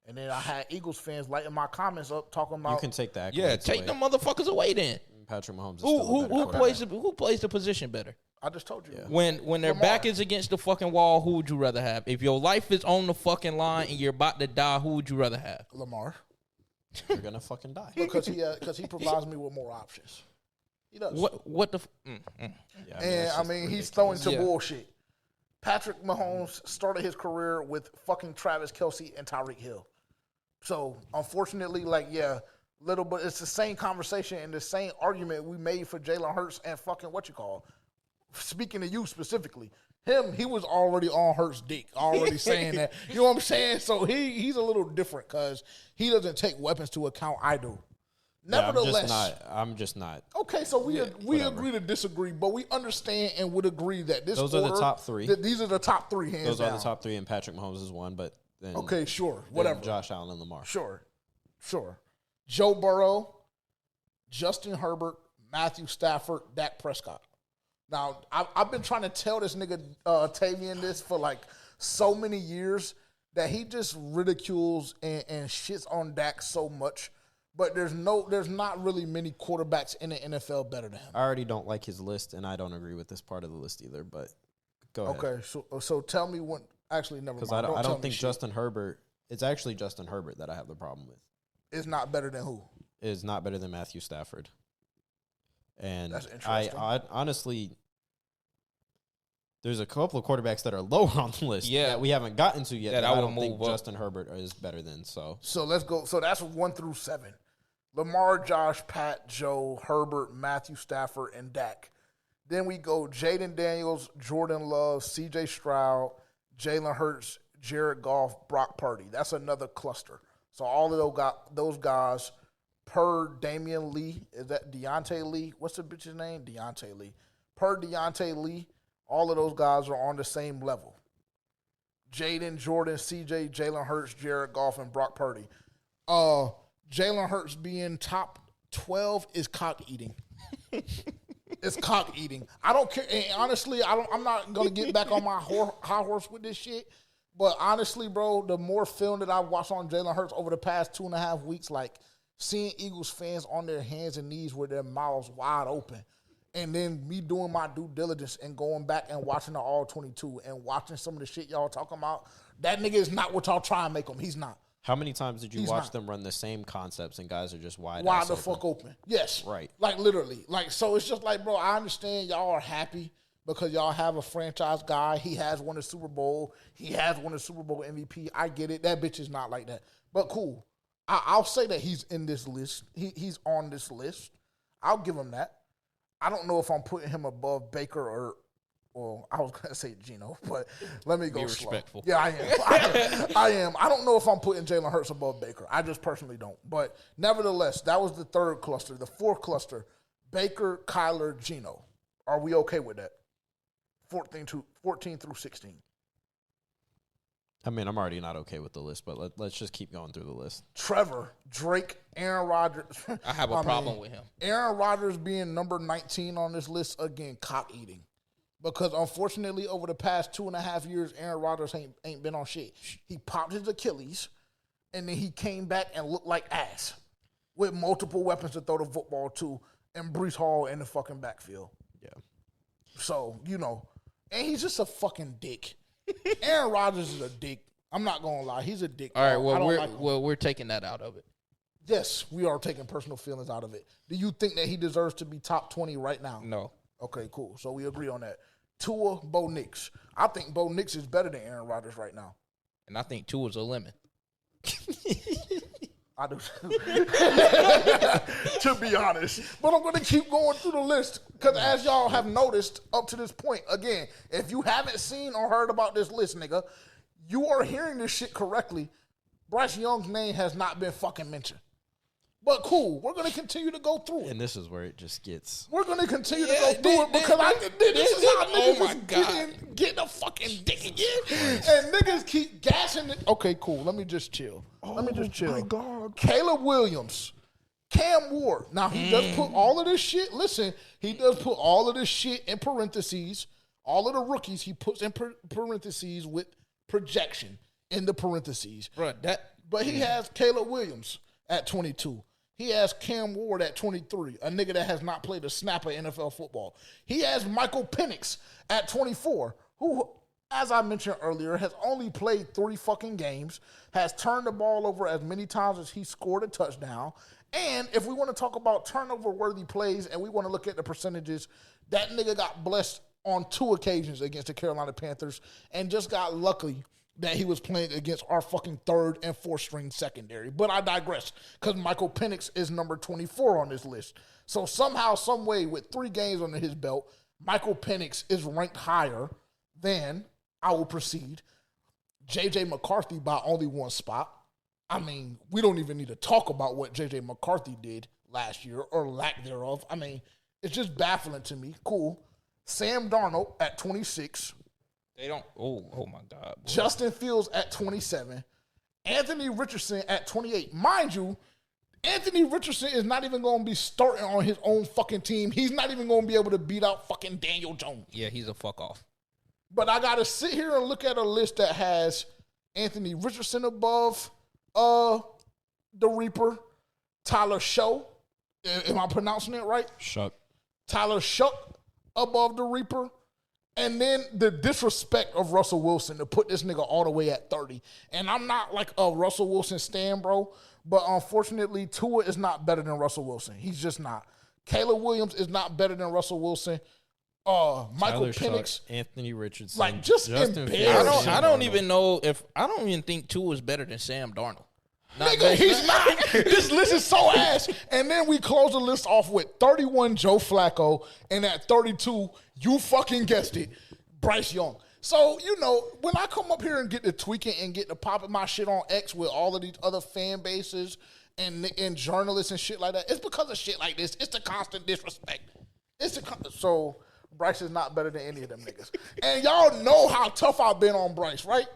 And then I had Eagles fans lighting my comments up talking about. You can take the accolades away. Yeah, take them motherfuckers away then. Patrick Mahomes is still a better who plays the position better? I just told you. Yeah. When their back is against the fucking wall, who would you rather have? If your life is on the fucking line and you're about to die, who would you rather have? Lamar. You're gonna fucking die. Because he provides me with more options. He does. What the? Yeah, I mean he's throwing to bullshit. Patrick Mahomes started his career with fucking Travis Kelce and Tyreek Hill. So, unfortunately, it's the same conversation and the same argument we made for Jalen Hurts and fucking speaking to you specifically. He was already on Hurts' dick, already saying that. You know what I'm saying? So, he's a little different because he doesn't take weapons to account. I do. Nevertheless, I'm just not. Okay, so we agree to disagree, but we understand and would agree that those are the top three. These are the top three hands Those down. are the top three, and Patrick Mahomes is one. But then whatever. Josh Allen and Lamar. Sure. Joe Burrow, Justin Herbert, Matthew Stafford, Dak Prescott. Now I've been trying to tell this nigga Tavian this for like so many years that he just ridicules and shits on Dak so much. But there's not really many quarterbacks in the NFL better than him. I already don't like his list, and I don't agree with this part of the list either. But go ahead. Okay, so tell me what. Actually, never mind. Because I don't think Justin Herbert It's actually Justin Herbert that I have the problem with. It's not better than who? It is not better than Matthew Stafford. And That's interesting. I honestly, there's a couple of quarterbacks that are lower on the list that we haven't gotten to yet. That I don't think Justin Herbert is better than. So let's go. So that's 1 through 7. Lamar, Josh, Pat, Joe, Herbert, Matthew Stafford, and Dak. Then we go Jaden Daniels, Jordan Love, C.J. Stroud, Jalen Hurts, Jared Goff, Brock Purdy. That's another cluster. So all of those guys, per Damian Lee, is that Diante Lee? What's the bitch's name? Diante Lee. Per Diante Lee, all of those guys are on the same level. Jaden, Jordan, CJ, Jalen Hurts, Jared Goff, and Brock Purdy. Jalen Hurts being top 12 is cock eating. It's cock eating. I don't care. And honestly, I'm not gonna get back on my high horse with this shit. But honestly, bro, the more film that I've watched on Jalen Hurts over the past 2.5 weeks, like seeing Eagles fans on their hands and knees with their mouths wide open, and then me doing my due diligence and going back and watching the All 22 and watching some of the shit y'all talking about, that nigga is not what y'all try and make him. He's not. How many times did you watch them run the same concepts and guys are just wide the fuck open? Yes. Right. Like, literally. Like, so it's just like, bro, I understand y'all are happy because y'all have a franchise guy. He has won a Super Bowl. He has won a Super Bowl MVP. I get it. That bitch is not like that. But cool. I'll say that he's in this list. He's on this list. I'll give him that. I don't know if I'm putting him above Baker or I was going to say Geno, but let me go Be slow. respectful. Yeah, I am. I am. I don't know if I'm putting Jalen Hurts above Baker. I just personally don't. But nevertheless, that was the third cluster. The fourth cluster, Baker, Kyler, Geno. Are we okay with that? 14 through 16. I mean, I'm already not okay with the list, but let's just keep going through the list. Trevor, Drake, Aaron Rodgers. I have a problem with him. Aaron Rodgers being number 19 on this list, again, cock eating. Because unfortunately, over the past 2.5 years, Aaron Rodgers ain't been on shit. He popped his Achilles, and then he came back and looked like ass with multiple weapons to throw the football to, and Bryce Hall in the fucking backfield. Yeah. So, and he's just a fucking dick. Aaron Rodgers is a dick. I'm not gonna lie, he's a dick. All right, we're taking that out of it. Yes, we are taking personal feelings out of it. Do you think that he deserves to be top 20 right now? No. Okay, cool. So we agree on that. Tua, Bo Nix. I think Bo Nix is better than Aaron Rodgers right now. And I think Tua's a lemon. I do to be honest. But I'm going to keep going through the list because as y'all have noticed up to this point, again, if you haven't seen or heard about this list, nigga, you are hearing this shit correctly. Bryce Young's name has not been fucking mentioned. But cool, we're going to continue to go through it. And this is where it just gets... We're going to continue to go through it because this is how niggas is getting a fucking dick again. And niggas keep gassing it. Okay, cool. Let me just chill. My God. Caleb Williams. Cam Ward. Now, he does put all of this shit... Listen, he does put all of this shit in parentheses. All of the rookies he puts in parentheses with projection in the parentheses. But he has Caleb Williams at 22. He has Cam Ward at 23, a nigga that has not played a snap of NFL football. He has Michael Penix at 24, who, as I mentioned earlier, has only played 3 fucking games, has turned the ball over as many times as he scored a touchdown. And if we want to talk about turnover-worthy plays and we want to look at the percentages, that nigga got blessed on 2 occasions against the Carolina Panthers and just got lucky that he was playing against our fucking 3rd and 4th string secondary. But I digress, because Michael Penix is number 24 on this list. So somehow, some way, with 3 games under his belt, Michael Penix is ranked higher than, I will proceed, J.J. McCarthy by only 1 spot. I mean, we don't even need to talk about what J.J. McCarthy did last year, or lack thereof. I mean, it's just baffling to me. Cool. Sam Darnold at 26. They don't. Oh my God. Boy. Justin Fields at 27. Anthony Richardson at 28. Mind you, Anthony Richardson is not even going to be starting on his own fucking team. He's not even going to be able to beat out fucking Daniel Jones. Yeah, he's a fuck off. But I got to sit here and look at a list that has Anthony Richardson above the Reaper, Tyler Show. Am I pronouncing it right? Shuck. Tyler Shuck above the Reaper. And then the disrespect of Russell Wilson to put this nigga all the way at 30. And I'm not like a Russell Wilson stan, bro. But unfortunately, Tua is not better than Russell Wilson. He's just not. Caleb Williams is not better than Russell Wilson. Michael Tyler Penix. Shuck, Anthony Richardson. Like, just Justin embarrassing. I don't even know if I don't even think Tua is better than Sam Darnold. Nigga, he's not. This list is so ass. And then we close the list off with 31 Joe Flacco, and at 32, you fucking guessed it, Bryce Young. So, you know, when I come up here and get to tweaking and get to popping my shit on X with all of these other fan bases and journalists and shit like that, it's because of shit like this. It's the constant disrespect. So Bryce is not better than any of them niggas. And y'all know how tough I've been on Bryce, right?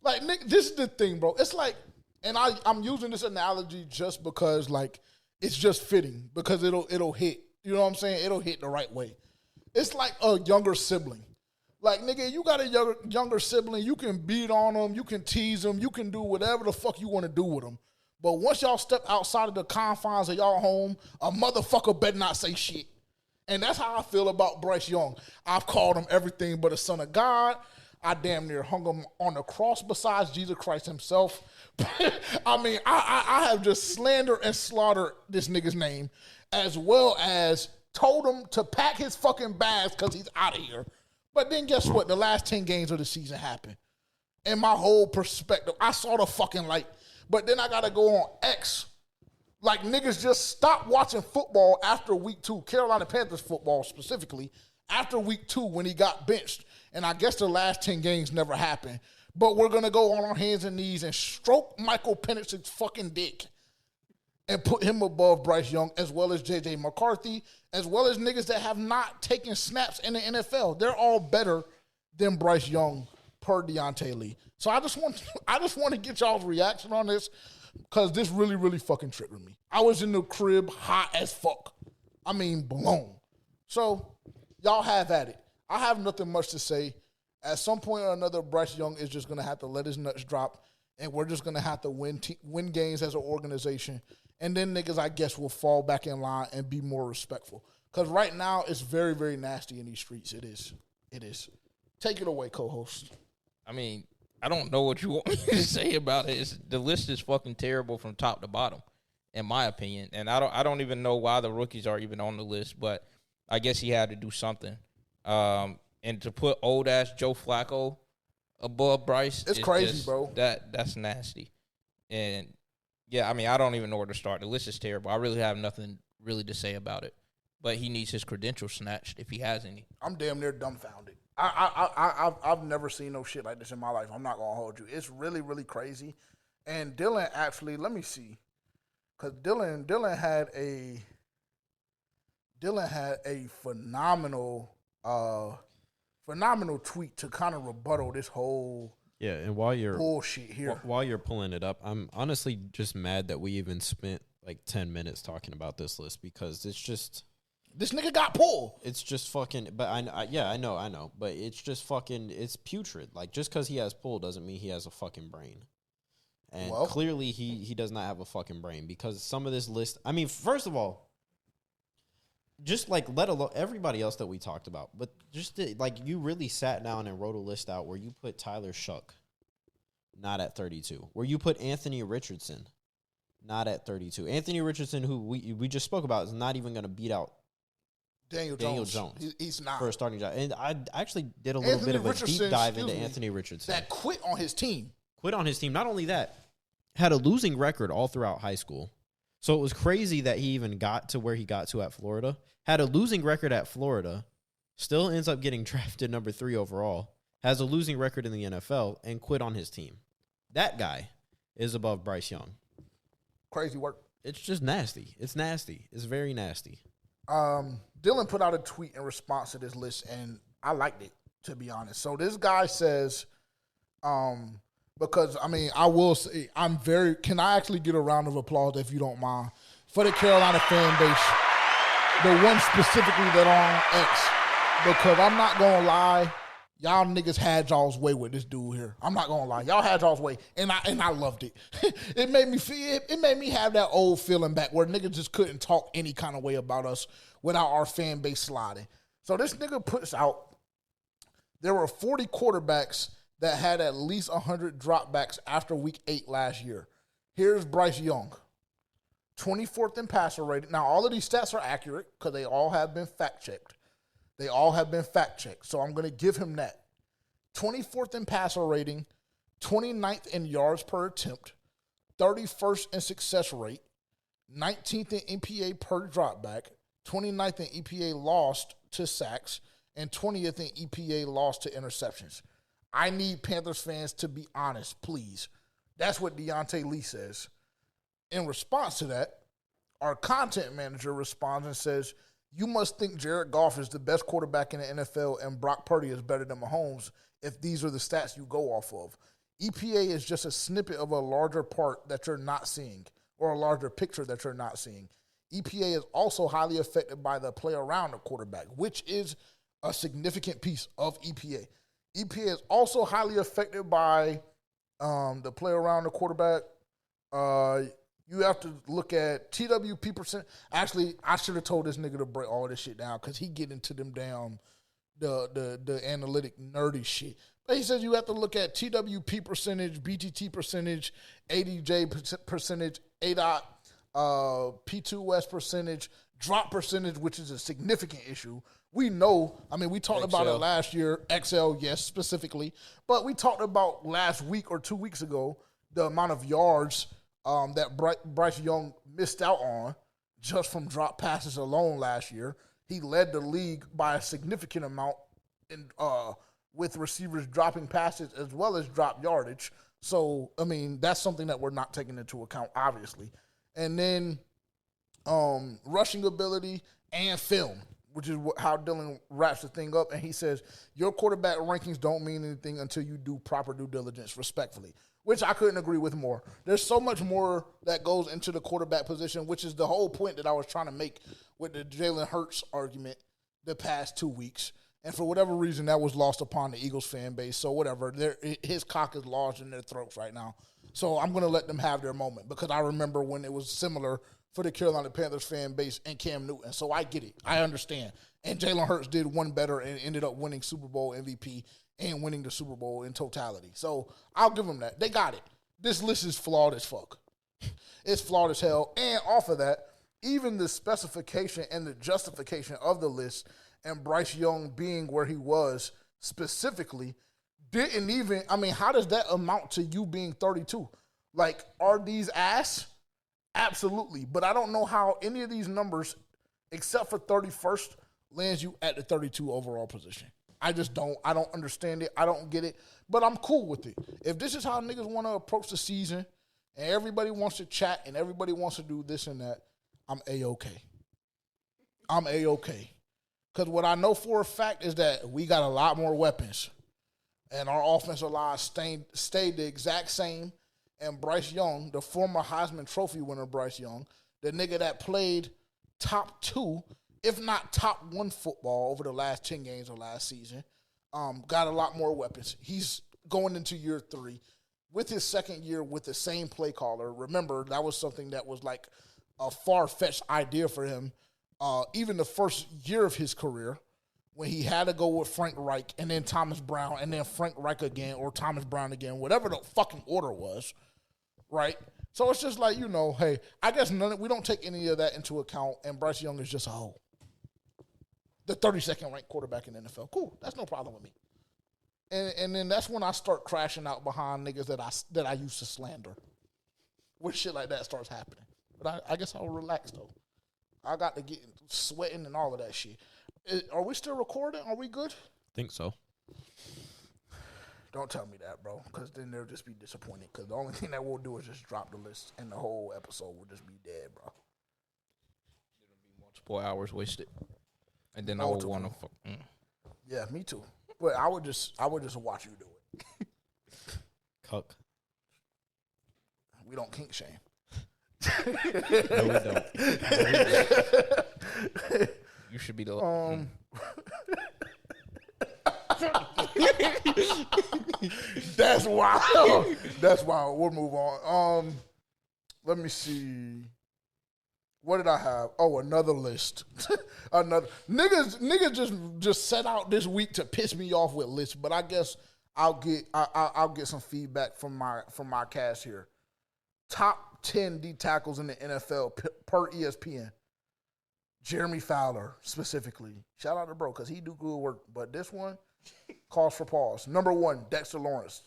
Like, nigga, this is the thing, bro. It's like, and I'm using this analogy just because, like, it's just fitting because it'll hit. You know what I'm saying? It'll hit the right way. It's like a younger sibling. Like, nigga, you got a younger sibling, you can beat on them, you can tease them, you can do whatever the fuck you want to do with them. But once y'all step outside of the confines of y'all home, a motherfucker better not say shit. And that's how I feel about Bryce Young. I've called him everything but a son of God. I damn near hung him on the cross besides Jesus Christ himself. I mean, I have just slandered and slaughtered this nigga's name, as well as told him to pack his fucking bags because he's out of here. But then guess what? The last 10 games of the season happened. And my whole perspective, I saw the fucking light. But then I got to go on X. Like, niggas just stopped watching football after week 2, Carolina Panthers football specifically, after week 2 when he got benched. And I guess the last 10 games never happened. But we're going to go on our hands and knees and stroke Michael Penix's fucking dick and put him above Bryce Young, as well as J.J. McCarthy, as well as niggas that have not taken snaps in the NFL. They're all better than Bryce Young per Diante Lee. So I just want to get y'all's reaction on this because this really, really fucking triggered me. I was in the crib hot as fuck. I mean, blown. So y'all have at it. I have nothing much to say. At some point or another, Bryce Young is just going to have to let his nuts drop, and we're just going to have to win games as an organization. And then niggas, I guess, will fall back in line and be more respectful. Because right now, it's very, very nasty in these streets. It is. It is. Take it away, co-host. I mean, I don't know what you want me to say about it. The list is fucking terrible from top to bottom, in my opinion. And I don't even know why the rookies are even on the list, but I guess he had to do something. And to put old-ass Joe Flacco above Bryce, it's crazy, bro. That's nasty. And, yeah, I mean, I don't even know where to start. The list is terrible. I really have nothing really to say about it. But he needs his credentials snatched if he has any. I'm damn near dumbfounded. I've never seen no shit like this in my life. I'm not going to hold you. It's really, really crazy. And Dylan actually, let me see. Because Dylan had a phenomenal tweet to kind of rebuttal this whole and while you're bullshit here. While you're pulling it up, I'm honestly just mad that we even spent like 10 minutes talking about this list because it's just this nigga got pulled. It's just fucking. But I know. But it's just fucking. It's putrid. Like just because he has pull doesn't mean he has a fucking brain. And clearly he does not have a fucking brain because some of this list. I mean, first of all. Just like let alone everybody else that we talked about, but just like you really sat down and wrote a list out where you put Tyler Shuck not at 32, where you put Anthony Richardson not at 32. Anthony Richardson, who we just spoke about, is not even going to beat out Daniel Jones. He's not for a starting job. And I actually did a little bit of a deep dive into Anthony Richardson. That quit on his team. Not only that, had a losing record all throughout high school. So it was crazy that he even got to where he got to at Florida. Had a losing record at Florida, still ends up getting drafted number 3 overall, has a losing record in the NFL, and quit on his team. That guy is above Bryce Young. Crazy work. It's just nasty. It's nasty. It's very nasty. Dylan put out a tweet in response to this list, and I liked it, to be honest. So this guy says, because, I mean, I will say, can I actually get a round of applause, if you don't mind, for the Carolina fan base, the one specifically that on X, because I'm not going to lie, y'all niggas had y'all's way with this dude here. I'm not going to lie. Y'all had y'all's way, and I loved it. It made me have that old feeling back where niggas just couldn't talk any kind of way about us without our fan base sliding. So this nigga puts out There were 40 quarterbacks that had at least 100 dropbacks after week 8 last year. Here's Bryce Young. 24th in passer rating. Now, all of these stats are accurate because they all have been fact-checked. So I'm going to give him that. 24th in passer rating, 29th in yards per attempt, 31st in success rate, 19th in EPA per dropback, 29th in EPA lost to sacks, and 20th in EPA lost to interceptions. I need Panthers fans to be honest, please. That's what Diante Lee says. In response to that, our content manager responds and says, you must think Jared Goff is the best quarterback in the NFL and Brock Purdy is better than Mahomes if these are the stats you go off of. EPA is just a snippet of a larger part that you're not seeing, or a larger picture that you're not seeing. EPA is also highly affected by the play around the quarterback, which is a significant piece of EPA. EPA is also highly affected by the play around the quarterback. You have to look at TWP percent. Actually, I should have told this nigga to break all this shit down because he get into them damn the analytic nerdy shit. But he says you have to look at TWP percentage, BTT percentage, ADJ percentage, ADOT, P2S percentage, drop percentage, which is a significant issue. We know, I mean, we talked about it last year, XL, yes, specifically. But we talked about last week or 2 weeks ago the amount of yards that Bryce Young missed out on just from drop passes alone last year. He led the league by a significant amount in with receivers dropping passes as well as drop yardage. So, I mean, that's something that we're not taking into account, obviously. And then rushing ability and film, which is how Dylan wraps the thing up. And he says, your quarterback rankings don't mean anything until you do proper due diligence, respectfully, which I couldn't agree with more. There's so much more that goes into the quarterback position, which is the whole point that I was trying to make with the Jalen Hurts argument the past 2 weeks. And for whatever reason, that was lost upon the Eagles fan base. So whatever, his cock is lodged in their throats right now. So I'm going to let them have their moment because I remember when it was similar for the Carolina Panthers fan base and Cam Newton. So I get it. I understand. And Jalen Hurts did one better and ended up winning Super Bowl MVP and winning the Super Bowl in totality. So I'll give them that. They got it. This list is flawed as fuck. It's flawed as hell. And off of that, even the specification and the justification of the list and Bryce Young being where he was specifically didn't even, I mean, how does that amount to you being 32? Like, are these ass? Absolutely. But I don't know how any of these numbers, except for 31st, lands you at the 32 overall position. I just don't. I don't understand it. I don't get it. But I'm cool with it. If this is how niggas want to approach the season and everybody wants to chat and everybody wants to do this and that, I'm A-okay. I'm A-okay. Because what I know for a fact is that we got a lot more weapons. And our offensive line stayed the exact same. And Bryce Young, the former Heisman Trophy winner Bryce Young, the nigga that played top 2, if not top 1 football over the last 10 games of last season, got a lot more weapons. He's going into year 3 with his second year with the same play caller. Remember, that was something that was like a far-fetched idea for him. Even the first year of his career, when he had to go with Frank Reich and then Thomas Brown and then Frank Reich again or Thomas Brown again, whatever the fucking order was, right? So it's just like, you know, hey, I guess we don't take any of that into account, and Bryce Young is just a hoe. The 32nd ranked quarterback in the NFL. Cool, that's no problem with me. And then that's when I start crashing out behind niggas that I used to slander. When shit like that starts happening. But I guess I'll relax, though. I got to get sweating and all of that shit. Are we still recording? Are we good? Think so. Don't tell me that, bro, because then they'll just be disappointed. Because the only thing that we'll do is just drop the list, and the whole episode will just be dead, bro. It'll be multiple hours wasted, and then I would want to fuck. Yeah, me too. But I would just watch you do it. Cuck. We don't kink shame. No, we don't. You should be the. That's wild. That's wild. We'll move on. Let me see. What did I have? Oh, another list. Another niggas just set out this week to piss me off with lists, but I guess I'll get some feedback from my cast here. Top 10 D tackles in the NFL per ESPN. Jeremy Fowler specifically. Shout out to bro because he do good work, but this one calls for pause. Number 1, Dexter Lawrence.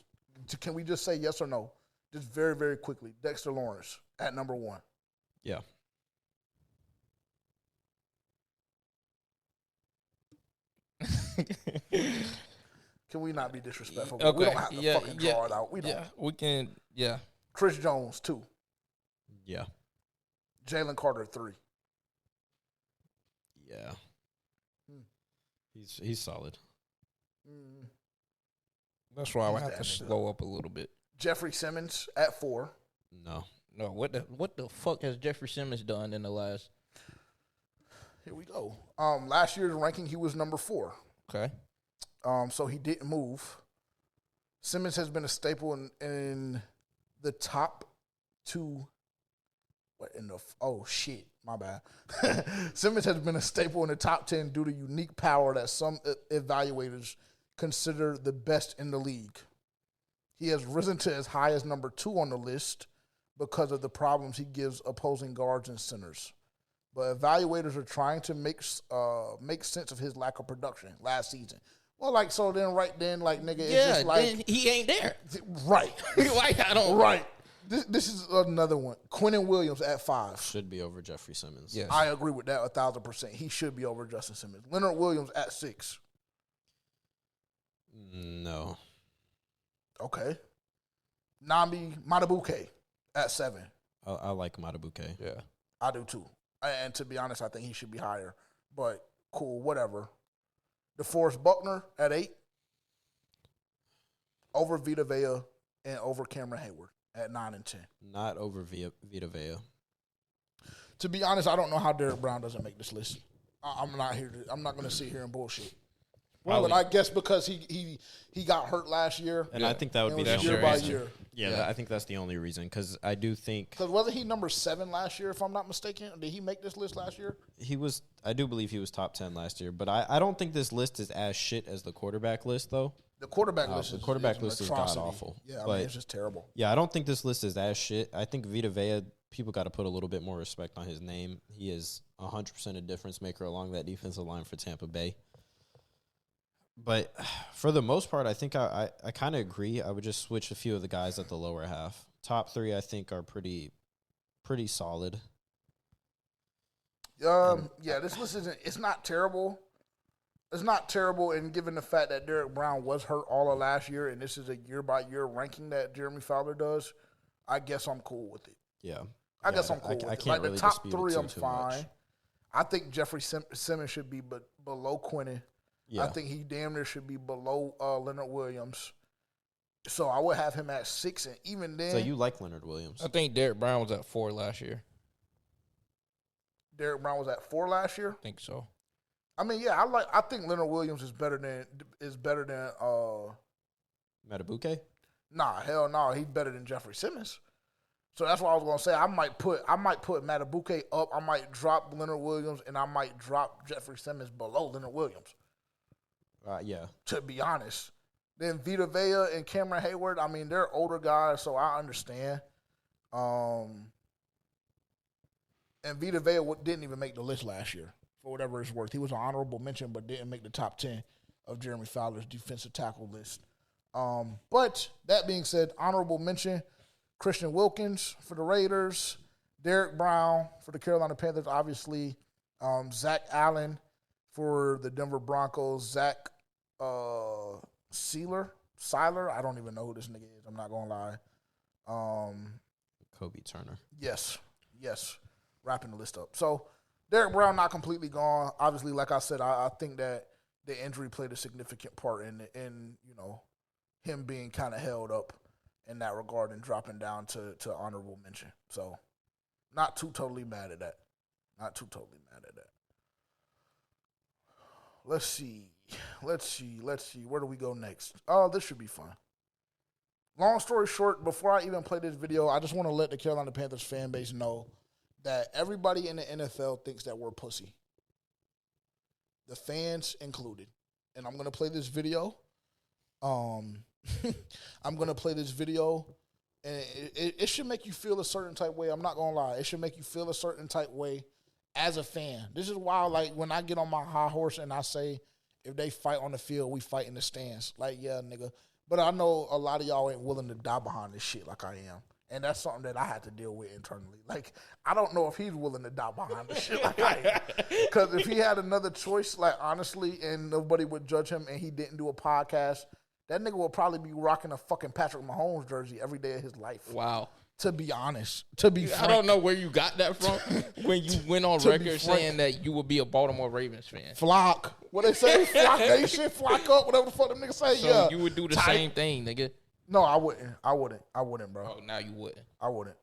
Can we just say yes or no? Just very, very quickly. Dexter Lawrence at number 1. Yeah. Can we not be disrespectful? Okay. We don't have to fucking draw it out. We don't. Yeah, we can. Yeah. Chris Jones 2. Yeah. Jalen Carter 3. Yeah. He's solid. That's why I would have to slow up a little bit. Jeffrey Simmons at 4. No. What the fuck has Jeffrey Simmons done in the last? Here we go. Last year's ranking, he was number 4. Okay. So he didn't move. Simmons has been a staple in the top 2. Oh shit, my bad. Simmons has been a staple in the top 10 due to unique power that some evaluators consider the best in the league. He has risen to as high as number 2 on the list because of the problems he gives opposing guards and centers. But evaluators are trying to make sense of his lack of production last season. Well, like, so then right then, like, nigga, it's just like... then he ain't there. Right. Like, I don't... Right. This is another one. Quentin Williams at 5. Should be over Jeffrey Simmons. Yes. I agree with that 1,000%. He should be over Justin Simmons. Leonard Williams at 6. No. Okay. Nnamdi Madubuike at 7. I like Madubuike. Yeah. I do too. And to be honest, I think he should be higher. But cool, whatever. DeForest Buckner at 8. Over Vita Vea and over Cameron Hayward at 9 and 10. Not over Vita Vea. To be honest, I don't know how Derek Brown doesn't make this list. I'm not going to sit here and bullshit. Well, but I guess because he got hurt last year. And I think that would be the year only by reason. year. Yeah, I think that's the only reason because I do think because wasn't he number 7 last year? If I'm not mistaken, did he make this list last year? he was. I do believe he was top 10 last year, but I don't think this list is as shit as the quarterback list though. The quarterback list. The quarterback list is god awful. Yeah, but it's just terrible. Yeah, I don't think this list is as shit. I think Vita Vea, people got to put a little bit more respect on his name. He is 100% a difference maker along that defensive line for Tampa Bay. But for the most part, I think I kind of agree. I would just switch a few of the guys at the lower half. Top 3, I think, are pretty solid. Yeah, this list isn't. It's not terrible. It's not terrible, and given the fact that Derek Brown was hurt all of last year, and this is a year-by-year ranking that Jeremy Fowler does, I guess I'm cool with it. Yeah. I guess I'm cool with I it. can't Like really the top dispute 3, it I'm too fine. much. I think Jeffrey Simmons should be below Quentin. Yeah. I think he damn near should be below Leonard Williams. So I would have him at 6, and even then. So you like Leonard Williams? I think Derek Brown was at 4 last year. Derek Brown was at 4 last year. I think so. I mean, yeah, I think Leonard Williams is better than Madubuike? Nah, hell no, he's better than Jeffrey Simmons. So that's what I was gonna say. I might put Madubuike up. I might drop Leonard Williams, and I might drop Jeffrey Simmons below Leonard Williams. Yeah. To be honest, then Vita Vea and Cameron Hayward. I mean, they're older guys, so I understand. And Vita Vea didn't even make the list last year for whatever it's worth. He was an honorable mention, but didn't make the top 10 of Jeremy Fowler's defensive tackle list. But that being said, honorable mention. Christian Wilkins for the Raiders, Derek Brown for the Carolina Panthers, obviously, Zach Allen for the Denver Broncos, Zach Seiler, I don't even know who this nigga is, I'm not going to lie. Kobe Turner. Yes, wrapping the list up. So, Derek Brown not completely gone. Obviously, like I said, I think that the injury played a significant part in him being kind of held up in that regard and dropping down to honorable mention. So, not too totally mad at that. Let's see. Where do we go next? Oh, this should be fun. Long story short, before I even play this video, I just want to let the Carolina Panthers fan base know that everybody in the NFL thinks that we're pussy. The fans included. And I'm going to play this video. I'm going to play this video. And it should make you feel a certain type way. I'm not going to lie. It should make you feel a certain type way as a fan. This is why, like, when I get on my high horse and I say, if they fight on the field, we fight in the stands. Like, yeah, nigga. But I know a lot of y'all ain't willing to die behind this shit like I am. And that's something that I had to deal with internally. Like, I don't know if he's willing to die behind this shit like I am. Because if he had another choice, like, honestly, and nobody would judge him and he didn't do a podcast, that nigga would probably be rocking a fucking Patrick Mahomes jersey every day of his life. Wow. To be honest. To be frank. I don't know where you got that from when you went on record saying that you would be a Baltimore Ravens fan. Flock. What they say? Flock nation, flock up, whatever the fuck them niggas say. So yeah. you would do the same thing, nigga. No, I wouldn't, bro. Oh, now you wouldn't. I wouldn't.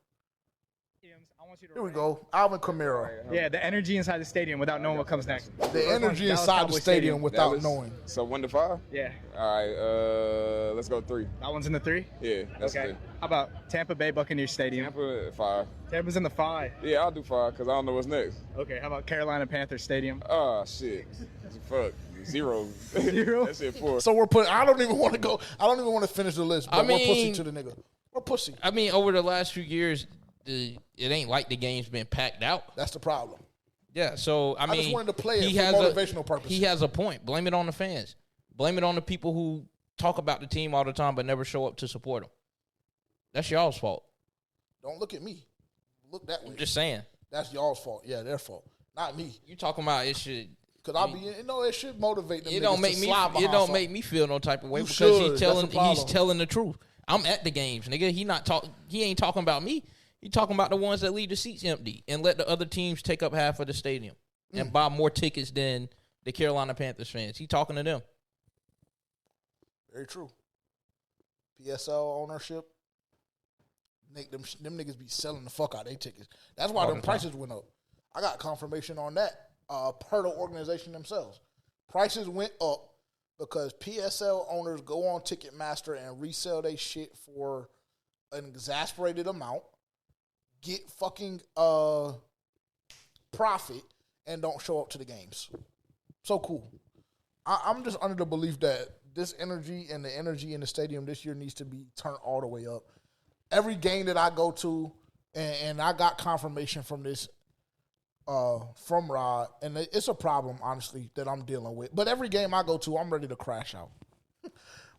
I want you to Here we go. Alvin Kamara. Yeah, the energy inside the stadium without knowing what comes next. The energy inside the stadium without knowing. So 1 to 5? Yeah. All right, let's go 3. That one's in the 3? Yeah, that's okay. good. How about Tampa Bay Buccaneers Stadium? Tampa 5. Tampa's in the 5. Yeah, I'll do 5 because I don't know what's next. Okay, how about Carolina Panthers Stadium? Oh, shit. Fuck. 0. 0? That's it, 4. So we're putting, I don't even want to go, I don't even want to finish the list, but we're pussy to the nigga. We're pussy. I mean, over the last few years, it ain't like the game's been packed out. That's the problem. Yeah, so, I mean. just wanted to play it for motivational purposes. He has a point. Blame it on the fans. Blame it on the people who talk about the team all the time but never show up to support them. That's y'all's fault. Don't look at me. Look that way. I'm just saying. That's y'all's fault. Yeah, their fault. Not me. You talking about it should. Because it should motivate them. It don't make me. It don't make me feel no type of way because he's telling the truth. I'm at the games, nigga. He ain't talking about me. He talking about the ones that leave the seats empty and let the other teams take up half of the stadium and buy more tickets than the Carolina Panthers fans. He talking to them. Very true. PSL ownership. Them niggas be selling the fuck out of their tickets. That's why them prices went up. I got confirmation on that per the organization themselves. Prices went up because PSL owners go on Ticketmaster and resell their shit for an exasperated amount, get fucking profit, and don't show up to the games. So cool. I'm just under the belief that this energy and the energy in the stadium this year needs to be turned all the way up. Every game that I go to, and I got confirmation from this, from Rod, and it's a problem, honestly, that I'm dealing with. But every game I go to, I'm ready to crash out.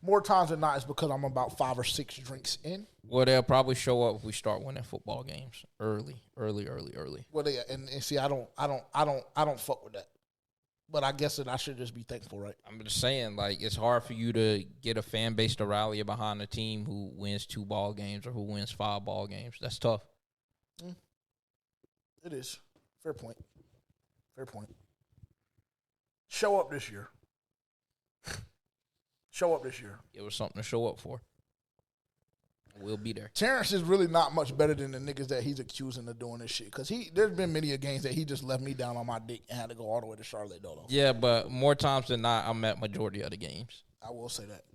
More times than not, it's because I'm about 5 or 6 drinks in. Well, they'll probably show up if we start winning football games early. Well, and see, I don't fuck with that. But I guess that I should just be thankful, right? I'm just saying, like, it's hard for you to get a fan base to rally behind a team who wins 2 ball games or who wins 5 ball games. That's tough. It is. Fair point. Show up this year. It was something to show up for. We'll be there. Terrence is really not much better than the niggas that he's accusing of doing this shit. Because there's been many games that he just left me down on my dick and had to go all the way to Charlotte, though. Yeah, but more times than not, I'm at majority of the games. I will say that.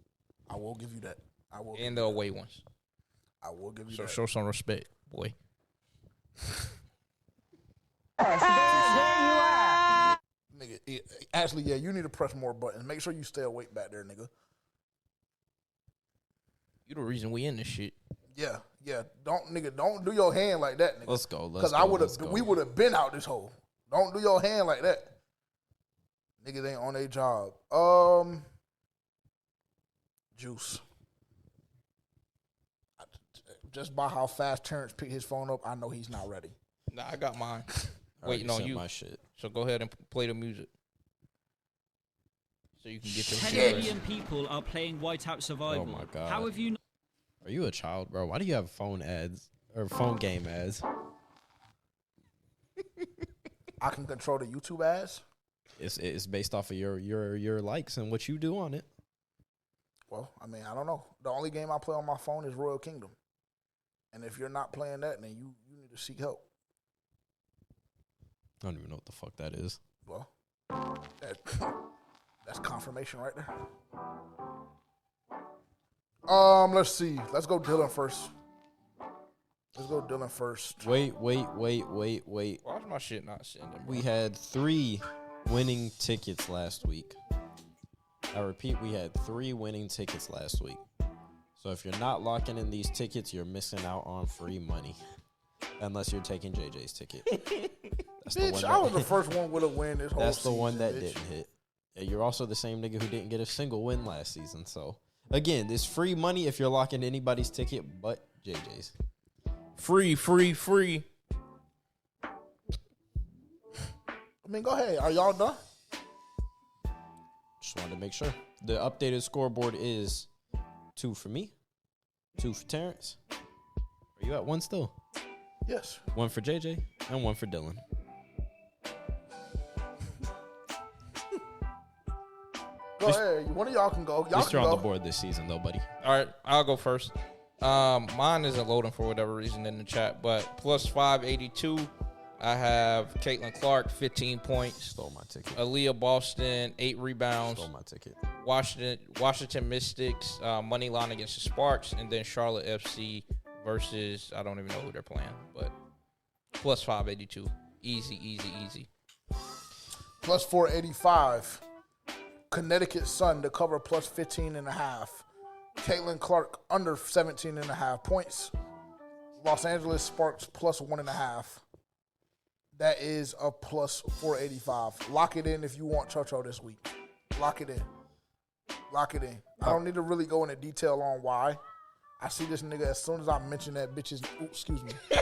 I will give you that. And the away ones. I will give you that. So show some respect, boy. Nigga, Ashley, yeah, you need to press more buttons. Make sure you stay awake back there, nigga. You the reason we in this shit. Yeah. Don't do your hand like that, nigga. Let's go. Because we would have been out this hole. Don't do your hand like that. Niggas ain't on their job. Juice. Just by how fast Terrence picked his phone up, I know he's not ready. Nah, I got mine. Waiting on you. My shit. So go ahead and play the music. So you can get your 10 million people are playing Whiteout Survival. Oh my god. How have you Are you a child, bro? Why do you have phone ads or phone game ads? I can control the YouTube ads. It's based off of your likes and what you do on it. Well, I mean, I don't know. The only game I play on my phone is Royal Kingdom. And if you're not playing that, then you need to seek help. I don't even know what the fuck that is. Well, that's confirmation right there. Let's see. Let's go Dylan first. Let's go Dylan first. Wait. Why's my shit not sending? We had 3 winning tickets last week. I repeat, we had 3 winning tickets last week. So if you're not locking in these tickets, you're missing out on free money. Unless you're taking JJ's ticket. That's Bitch, I was the first one with a win this whole season. That's the one that bitch. didn't hit. And you're also the same nigga who didn't get a single win last season. So, again, this free money if you're locking anybody's ticket but JJ's. Free. I mean, go ahead. Are y'all done? Just wanted to make sure. The updated scoreboard is 2 for me, 2 for Terrence. Are you at 1 still? Yes. 1 for JJ and 1 for Dylan. Go ahead. One of y'all can go. Y'all Just can you're on go. the board this season, though, buddy. All right, I'll go first. Mine isn't loading for whatever reason in the chat, but plus 582. I have Caitlin Clark, 15 points. Stole my ticket. Aaliyah Boston, 8 rebounds. Stole my ticket. Washington Mystics, money line against the Sparks, and then Charlotte FC versus, I don't even know who they're playing, but plus 582. Easy. Plus 485. Connecticut Sun to cover plus 15.5. Caitlin Clark under 17.5 points. Los Angeles Sparks plus 1.5. That is a plus 485. Lock it in if you want Chocho this week. Lock it in. I don't need to really go into detail on why. I see this nigga as soon as I mention that bitch's,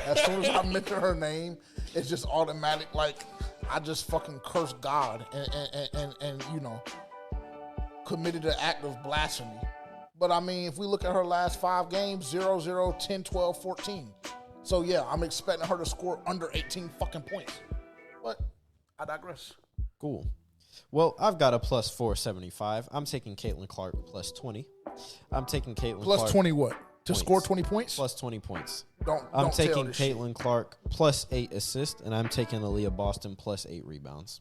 as soon as I mention her name, it's just automatic. Like, I just fucking curse God and you know, committed an act of blasphemy. But I mean, if we look at her last 5 games, 0, 10, 12, 14. So yeah, I'm expecting her to score under 18 fucking points. But I digress. Cool. Well, I've got a plus 475. I'm taking Caitlin Clark plus 20. I'm taking Caitlin Plus Clark 20 what? To points. score 20 points? Plus 20 points. Don't I'm tell taking this shit. Caitlin Clark plus 8 assists, and I'm taking Aaliyah Boston plus 8 rebounds.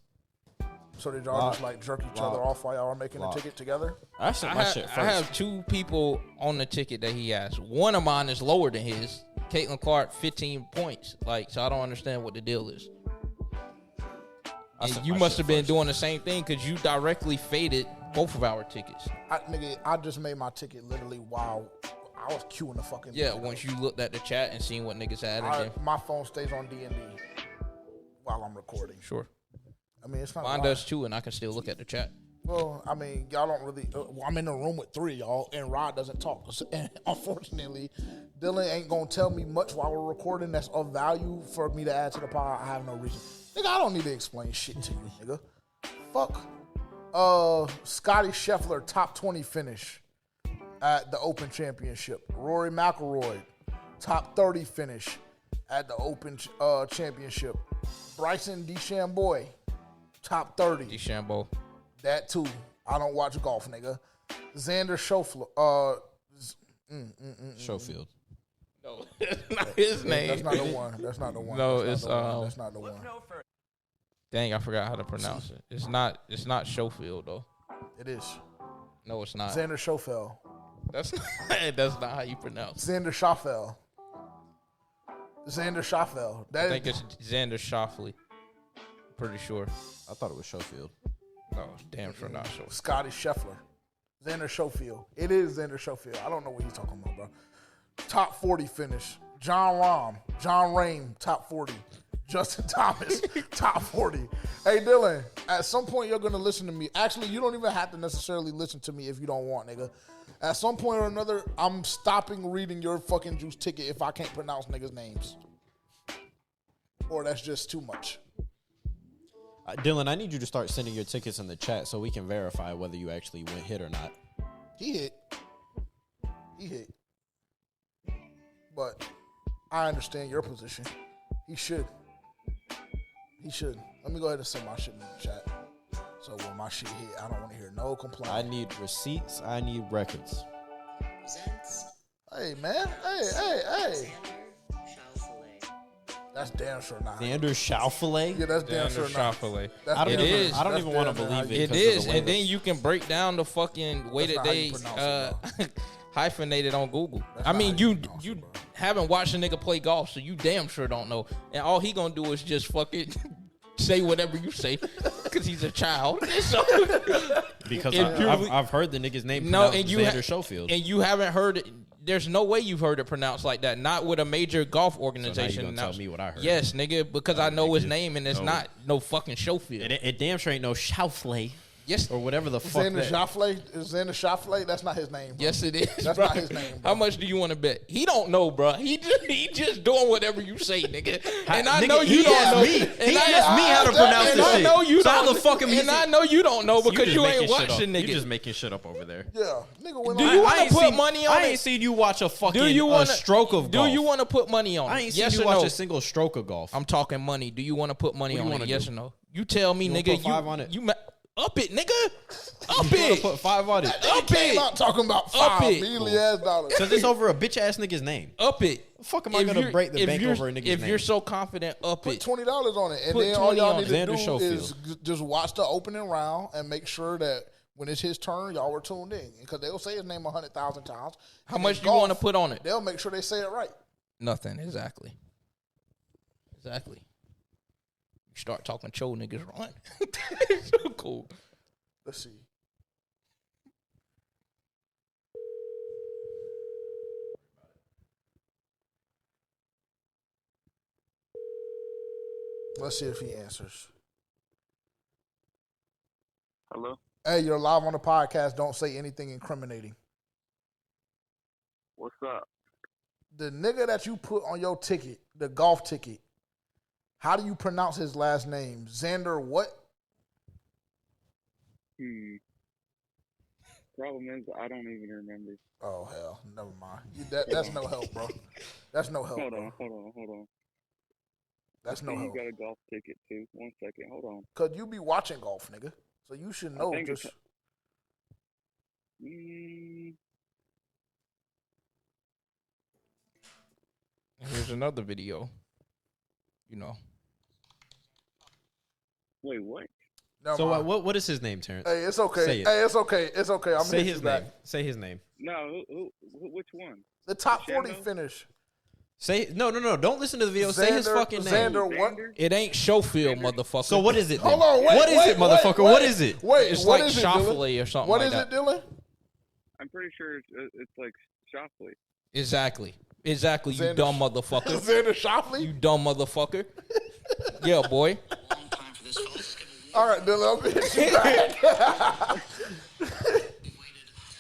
So did y'all just like jerk each other off while y'all are making the ticket together? I sent my shit first. I have 2 people on the ticket that he has. One of mine is lower than his. Caitlin Clark, 15 points. Like, so I don't understand what the deal is. And you must have been doing the same thing because you directly faded both of our tickets. I just made my ticket literally while I was queuing the fucking Yeah, video. once you looked at the chat and seen what niggas had in there. My phone stays on D&D while I'm recording. Sure. I mean, it's not Mine live. does too, and I can still look at the chat. Well, I mean, y'all don't really. I'm in the room with 3 of y'all, and Rod doesn't talk. And unfortunately, Dylan ain't gonna tell me much while we're recording that's of value for me to add to the pod. I have no reason. Nigga, I don't need to explain shit to you, nigga. Fuck. Scotty Scheffler, top 20 finish at the Open Championship. Rory McIlroy, top 30 finish at the Open Championship. Bryson DeChambeau, top 30. DeChambeau. That too. I don't watch golf, nigga. Xander Schauffele. Schofield. No, that's not his name. That's not the one. That's not the one. No, That's it's not the one. That's not the one. Dang, I forgot how to pronounce it. It's not Schofield though. It is. No, it's not. Xander Schauffele. That's not how you pronounce it. Xander Schauffele. Xander Schauffele. I think it's Xander Schauffele. Pretty sure. I thought it was Schofield. No, damn sure not Schofield. Scotty Scheffler. Xander Schofield. It is Xander Schofield. I don't know what he's talking about, bro. Top 40 finish. John Rahm, top 40. Justin Thomas, top 40. Hey, Dylan, at some point you're going to listen to me. Actually, you don't even have to necessarily listen to me if you don't want, nigga. At some point or another, I'm stopping reading your fucking juice ticket if I can't pronounce niggas' names. Or that's just too much. Dylan, I need you to start sending your tickets in the chat so we can verify whether you actually went hit or not. He hit. But I understand your position. He should. Let me go ahead and send my shit in the chat. So when my shit hit, I don't want to hear no complaint. I need receipts. I need records. Hey, man. Hey. That's damn sure not. Xander Schauffele? Yeah, that's damn sure not. Schauffele. I don't even want to believe it. It is, and then you can break down the fucking way That's that not how you they pronounce it, hyphenated on Google. That's I not mean, how you pronounce it, bro. haven't watched a nigga play golf, so you damn sure don't know. And all he gonna do is just fucking say whatever you say because he's a child. So, Because If I've heard the nigga's name no, pronounced and you Xander Schofield. and you haven't heard it. There's no way you've heard it pronounced like that. Not with a major golf organization. gonna tell me what I heard. Yes, nigga, because I know his name and it's No. not no fucking Schofield. It damn sure ain't no Schaufley Yes, or whatever the fuck Xander that. Xander Schauffele, that's not his name. Bro. yes, it is. That's bro. not his name, bro. How much do you want to bet? He don't know, bro. He just doing whatever you say, nigga. And I Nigga, know you he don't asked know. me. And He I- asked me how to pronounce and this I shit. know you So how don't. the fuck am And I know you don't know because just you ain't making shit watching, up. nigga. You just making shit up over there. Yeah, nigga went Do on. you I wanna ain't put seen- money on I it? ain't seen you watch a fucking Do you want stroke of golf. Do you want to put money on it? I ain't seen yes you or watch no? a single stroke of golf. I'm talking money. Do you want to put money What do you on it? wanna Yes do? or no? You tell me, You wanna nigga. put 5 on it? Up it, nigga. Up You wanna it. put 5 on it. Up Came it. out talking about Up $5 it. million ass dollars. Because it's over a bitch ass nigga's name. Up it. The fuck am I gonna break the bank over a nigga's If name? you're so confident, up Put it. $20 on it, and Put then all 20 y'all on need to it. do Xander Schofield. is just watch the opening round and make sure that when it's his turn, y'all were tuned in because they'll say his name 100,000 times. How And much in do you want to golf, put on it? They'll make sure they say it right. Nothing. Exactly. You start talking cho niggas run. So cool. Let's see. Let's see if he answers. Hello? Hey, you're live on the podcast. Don't say anything incriminating. What's up? The nigga that you put on your ticket, the golf ticket, how do you pronounce his last name? Xander what? Problem is, I don't even remember. Oh, hell. Never mind. That's no help, bro. That's no help, Hold bro. on. That's I no think help. you got a golf ticket, too. 1 second. Hold on. Because you be watching golf, nigga. So you should know. think Just it's- Mm, Here's another video. You know. wait, what? never So mind. what is his name, Terrence? Hey, it's okay. Say it. Hey, it's okay. It's okay. I'm Say hit his you back. name. Say his name. No, which one? The top 40 Shambo? finish. Say no. Don't listen to the video. Say his fucking name. Xander what? Xander? It ain't Schofield, motherfucker. So what is it? Then? Hold on. Wait. What is wait, it, motherfucker? Wait, What is it? Wait. It's what like is it, Dylan? Shoffley or something What like is that. it, Dylan? I'm pretty sure it's like Shoffley. Exactly. You Xander- dumb motherfucker. Xander Shoffley? You dumb motherfucker. Yeah, boy. All right, Dylan. I'm going to hit you back.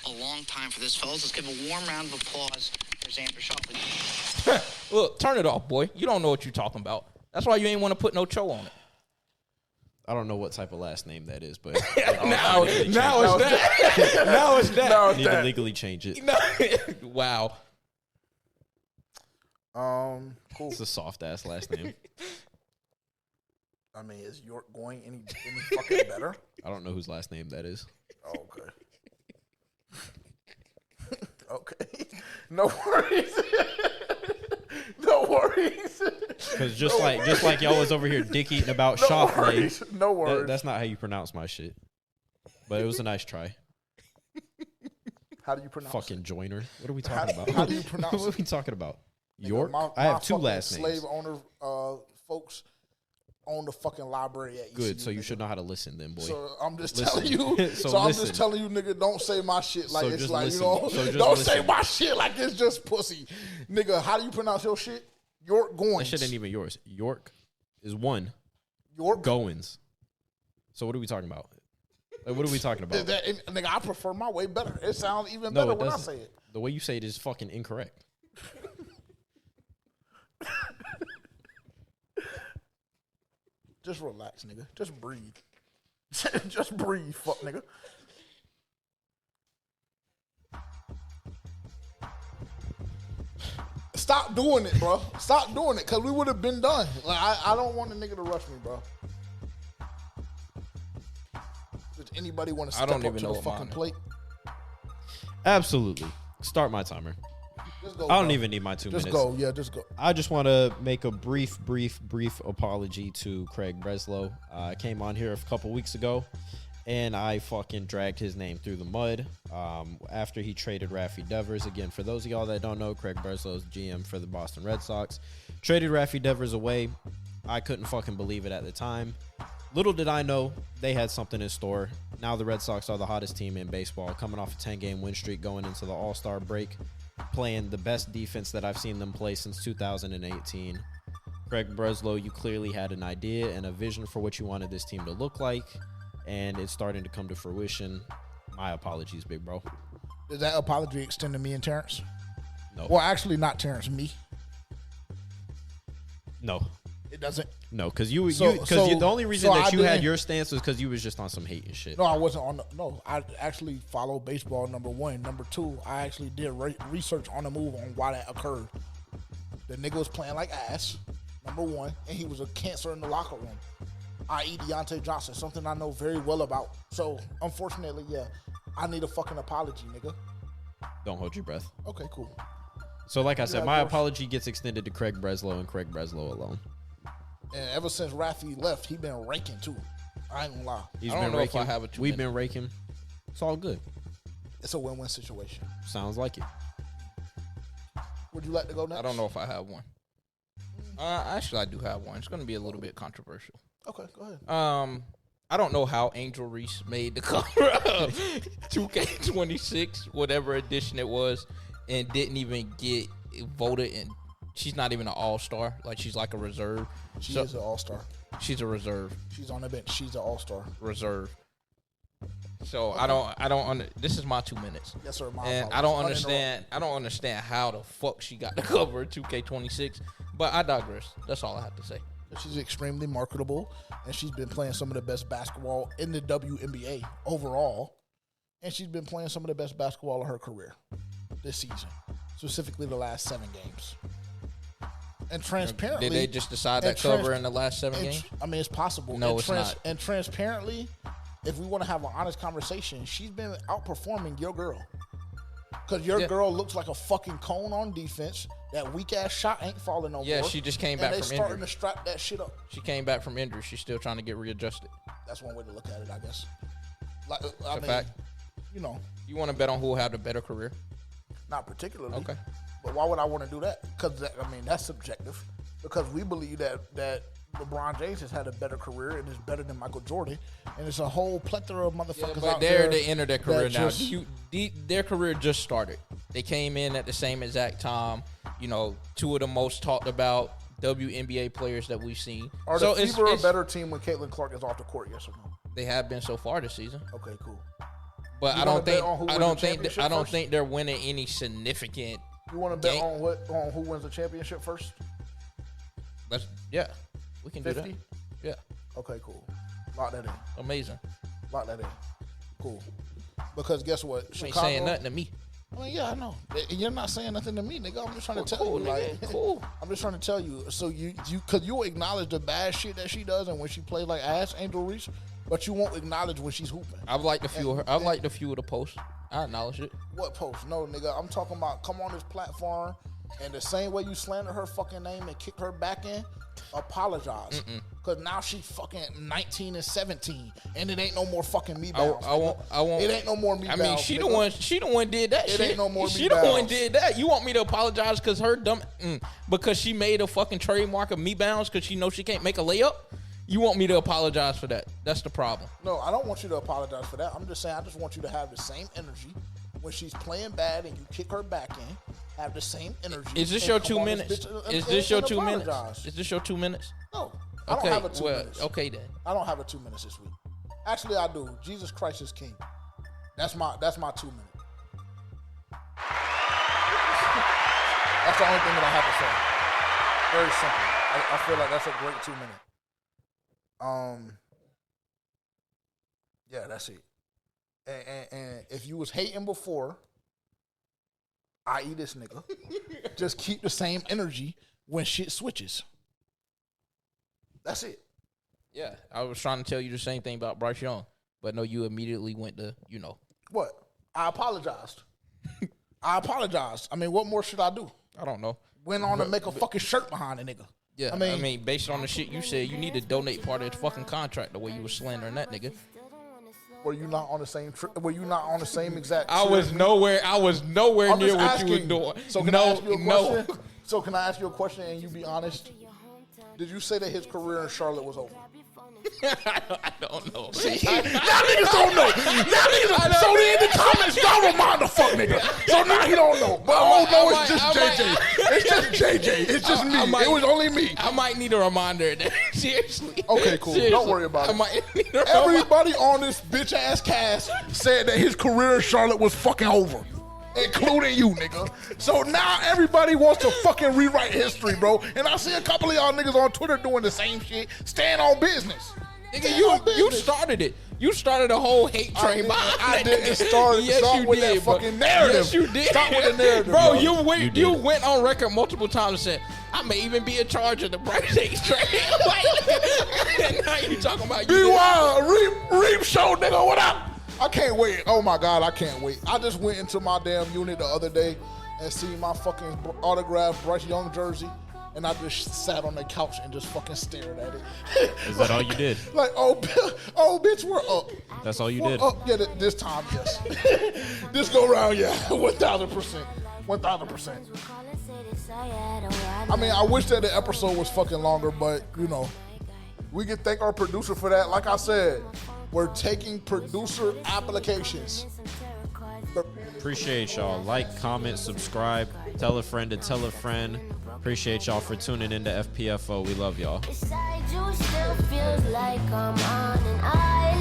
A long time for this, fellas. Let's give a warm round of applause for Xander Schauffele. Look, turn it off, boy. You don't know what you're talking about. That's why you ain't want to put no cho on it. I don't know what type of last name that is, but Now it's that. Now it's that. No, I need to legally change it. Wow. Cool. It's a soft ass last name. I mean, is York going any fucking better? I don't know whose last name that is. Oh, okay. Okay. No worries. No worries. Because just like y'all was over here dick eating about No Shoffley, worries. No worries. that's not how you pronounce my shit. But it was a nice try. How do you pronounce Fucking joiner. What are we How- talking about? how do you pronounce What are we talking about? it? York? My I have 2 fucking last names. slave owner folks own the fucking library at ECU. Good, so you nigga. should know how to listen then, boy. So I'm just Listen. telling you. So so I'm listen. just telling you, nigga, don't say my shit like So it's just like listen. you know. So just don't say listen. my shit like it's just pussy, nigga. How do you pronounce your shit? York Goins. That shit ain't even yours. York is 1. York Goins. So what are we talking about? Like, what are we talking about? Nigga, I prefer my way better. It sounds even No, better it when I doesn't. say it. The way you say it is fucking incorrect. Just relax, nigga. Just breathe. Just breathe, fuck nigga. Stop doing it, bro. Stop doing it, cause we would have been done. Like I don't want a nigga to rush me, bro. Does anybody want to I step don't up even to know the what fucking mine is. plate? Absolutely. Start my timer. Just go. I don't bro. even need my 2 Just minutes. go. Yeah, just go. I just want to make a brief apology to Craig Breslow. I came on here a couple weeks ago And I fucking dragged his name through the mud after he traded Raffy Devers. Again, for those of y'all that don't know, Craig Breslow's GM for the Boston Red Sox. Traded Raffy Devers away. I couldn't fucking believe it at the time. Little did I know they had something in store. Now the Red Sox are the hottest team in baseball, coming off a 10-game win streak going into the All-Star break, playing the best defense that I've seen them play since 2018. Craig Breslow, you clearly had an idea and a vision for what you wanted this team to look like, and it's starting to come to fruition. My apologies, big bro. Does that apology extend to me and Terrence? No. Well, actually, not Terrence, me. No. It doesn't? No, because the only reason that you had your stance was because you was just on some hate and shit. No, I wasn't on I actually follow baseball, number one. Number two, I actually did research on the move on why that occurred. The nigga was playing like ass, number one, and he was a cancer in the locker room, i.e. Deontay Johnson, something I know very well about. So, unfortunately, yeah, I need a fucking apology, nigga. Don't hold your breath. Okay, cool. So, like I said, my apology gets extended to Craig Breslow and Craig Breslow alone. And ever since Raffy left, he been raking too. I ain't gonna lie. He's been raking. We've been raking. It's all good. It's a win-win situation. Sounds like it. Would you like to go next? I don't know if I have one. Actually, I do have one. It's going to be a little bit controversial. Okay, go ahead. I don't know how Angel Reese made the cover of 2K26, whatever edition it was, and didn't even get voted in. She's not even an all-star. Like, she's like a reserve. She is an all-star. She's a reserve. She's on the bench. She's an all-star. Reserve. So okay. I don't this is my 2 minutes. Yes, sir. I don't understand how the fuck she got the cover of 2K26, but I digress. That's all I have to say. She's extremely marketable, and she's been playing some of the best basketball in the WNBA overall, and she's been playing some of the best basketball of her career this season, specifically the last 7 games. And transparently, did they just decide that cover in the last 7 games? I mean, it's possible. No, it's not. And transparently, if we want to have an honest conversation, she's been outperforming your girl. Because your girl looks like a fucking cone on defense. That weak-ass shot ain't falling no more. Yeah, she just came back from injury. And they starting to strap that shit up. She came back from injury. She's still trying to get readjusted. That's one way to look at it, I guess. It's a fact. You know. You want to bet on who will have the better career? Not particularly. Okay. But why would I want to do that? Because, that's subjective. Because we believe that LeBron James has had a better career and is better than Michael Jordan. And it's a whole plethora of motherfuckers out there. They entered their career now. Their career just started. They came in at the same exact time. You know, 2 of the most talked about WNBA players that we've seen. Are the Fever a better team when Caitlin Clark is off the court? Yes or no? They have been so far this season. Okay, cool. But I don't think they're winning any significant. You want to bet on who wins the championship first? Yeah, we can 50? do that. Yeah. Okay, cool. Lock that in. Amazing. Lock that in. Cool. Because guess what? You ain't saying nothing to me. I mean, yeah, I know. You're not saying nothing to me, nigga. I'm just trying to tell you. Like, cool. I'm just trying to tell you. So because you acknowledge the bad shit that she does and when she plays like ass, Angel Reese, but you won't acknowledge when she's hooping. I've liked a few of her. I've liked a few of the posts. I acknowledge it. What post? No, nigga. I'm talking about come on this platform and the same way you slander her fucking name and kick her back in, apologize. Because now she's fucking 19 and 17 and it ain't no more fucking me bounce. I won't. It ain't no more me bounce. I mean, she the one did that shit. It ain't no more me She bounce. the one did that. You want me to apologize because her because she made a fucking trademark of me bounce because she knows she can't make a layup? You want me to apologize for that? That's the problem. No, I don't want you to apologize for that. I'm just saying I just want you to have the same energy when she's playing bad and you kick her back in. Have the same energy. Is this your 2 minutes? Is this your 2 minutes? Is this your 2 minutes? No, I don't have a 2 minutes. Okay then. I don't have a 2 minutes this week. Actually, I do. Jesus Christ is King. That's my 2 minute. That's the only thing that I have to say. Very simple. I feel like that's a great 2 minute. Yeah, that's it. And if you was hating before, i.e. this nigga, just keep the same energy when shit switches. That's it. Yeah, I was trying to tell you the same thing about Bryce Young, but no, you immediately went to, What? I apologized. I mean, what more should I do? I don't know. Went on to make a fucking shirt behind a nigga. Yeah, I mean, based on the shit you said, you need to donate part of his fucking contract the way you was slandering that nigga. Were you not on the same trip? Were you not on the same exact trip? I was nowhere I'm near just what you asking. were doing. So can I ask you a question? So can I ask you a question and you be honest? Did you say that his career in Charlotte was over? I don't know. See, y'all niggas don't know. Y'all niggas. So then in the comments, y'all remind the fuck nigga. So now he don't know. But it's just JJ. It's just JJ. It's just me. It was only me. I might need a reminder. Seriously. Okay, cool. Seriously. Don't worry about it. I might need a Everybody on this bitch ass cast said that his career in Charlotte was fucking over. Including you, nigga. So now everybody wants to fucking rewrite history, bro. And I see a couple of y'all niggas on Twitter doing the same shit. Stand on business. Nigga, you started it. You started a whole hate train. I didn't start with that fucking narrative. Yes, you did. Start with the narrative, bro. bro. You went on record multiple times and said, I may even be in charge of the Bryce hate train. And now you talking about you. Meanwhile, Reap Show, nigga, what up? I can't wait. Oh my God, I can't wait. I just went into my damn unit the other day and seen my fucking autographed Bryce Young jersey, and I just sat on the couch and just fucking stared at it. Is that all you did? Like, oh bitch, we're up. That's all you We're did? up. Yeah, this time, yes. This go round, yeah, 1,000%. 1,000%. I mean, I wish that the episode was fucking longer, but, you know, we can thank our producer for that. Like I said, we're taking producer applications. Appreciate y'all. Like, comment, subscribe, tell a friend to tell a friend. Appreciate y'all for tuning into FPFO. We love y'all. Beside you still feels like I'm on an island.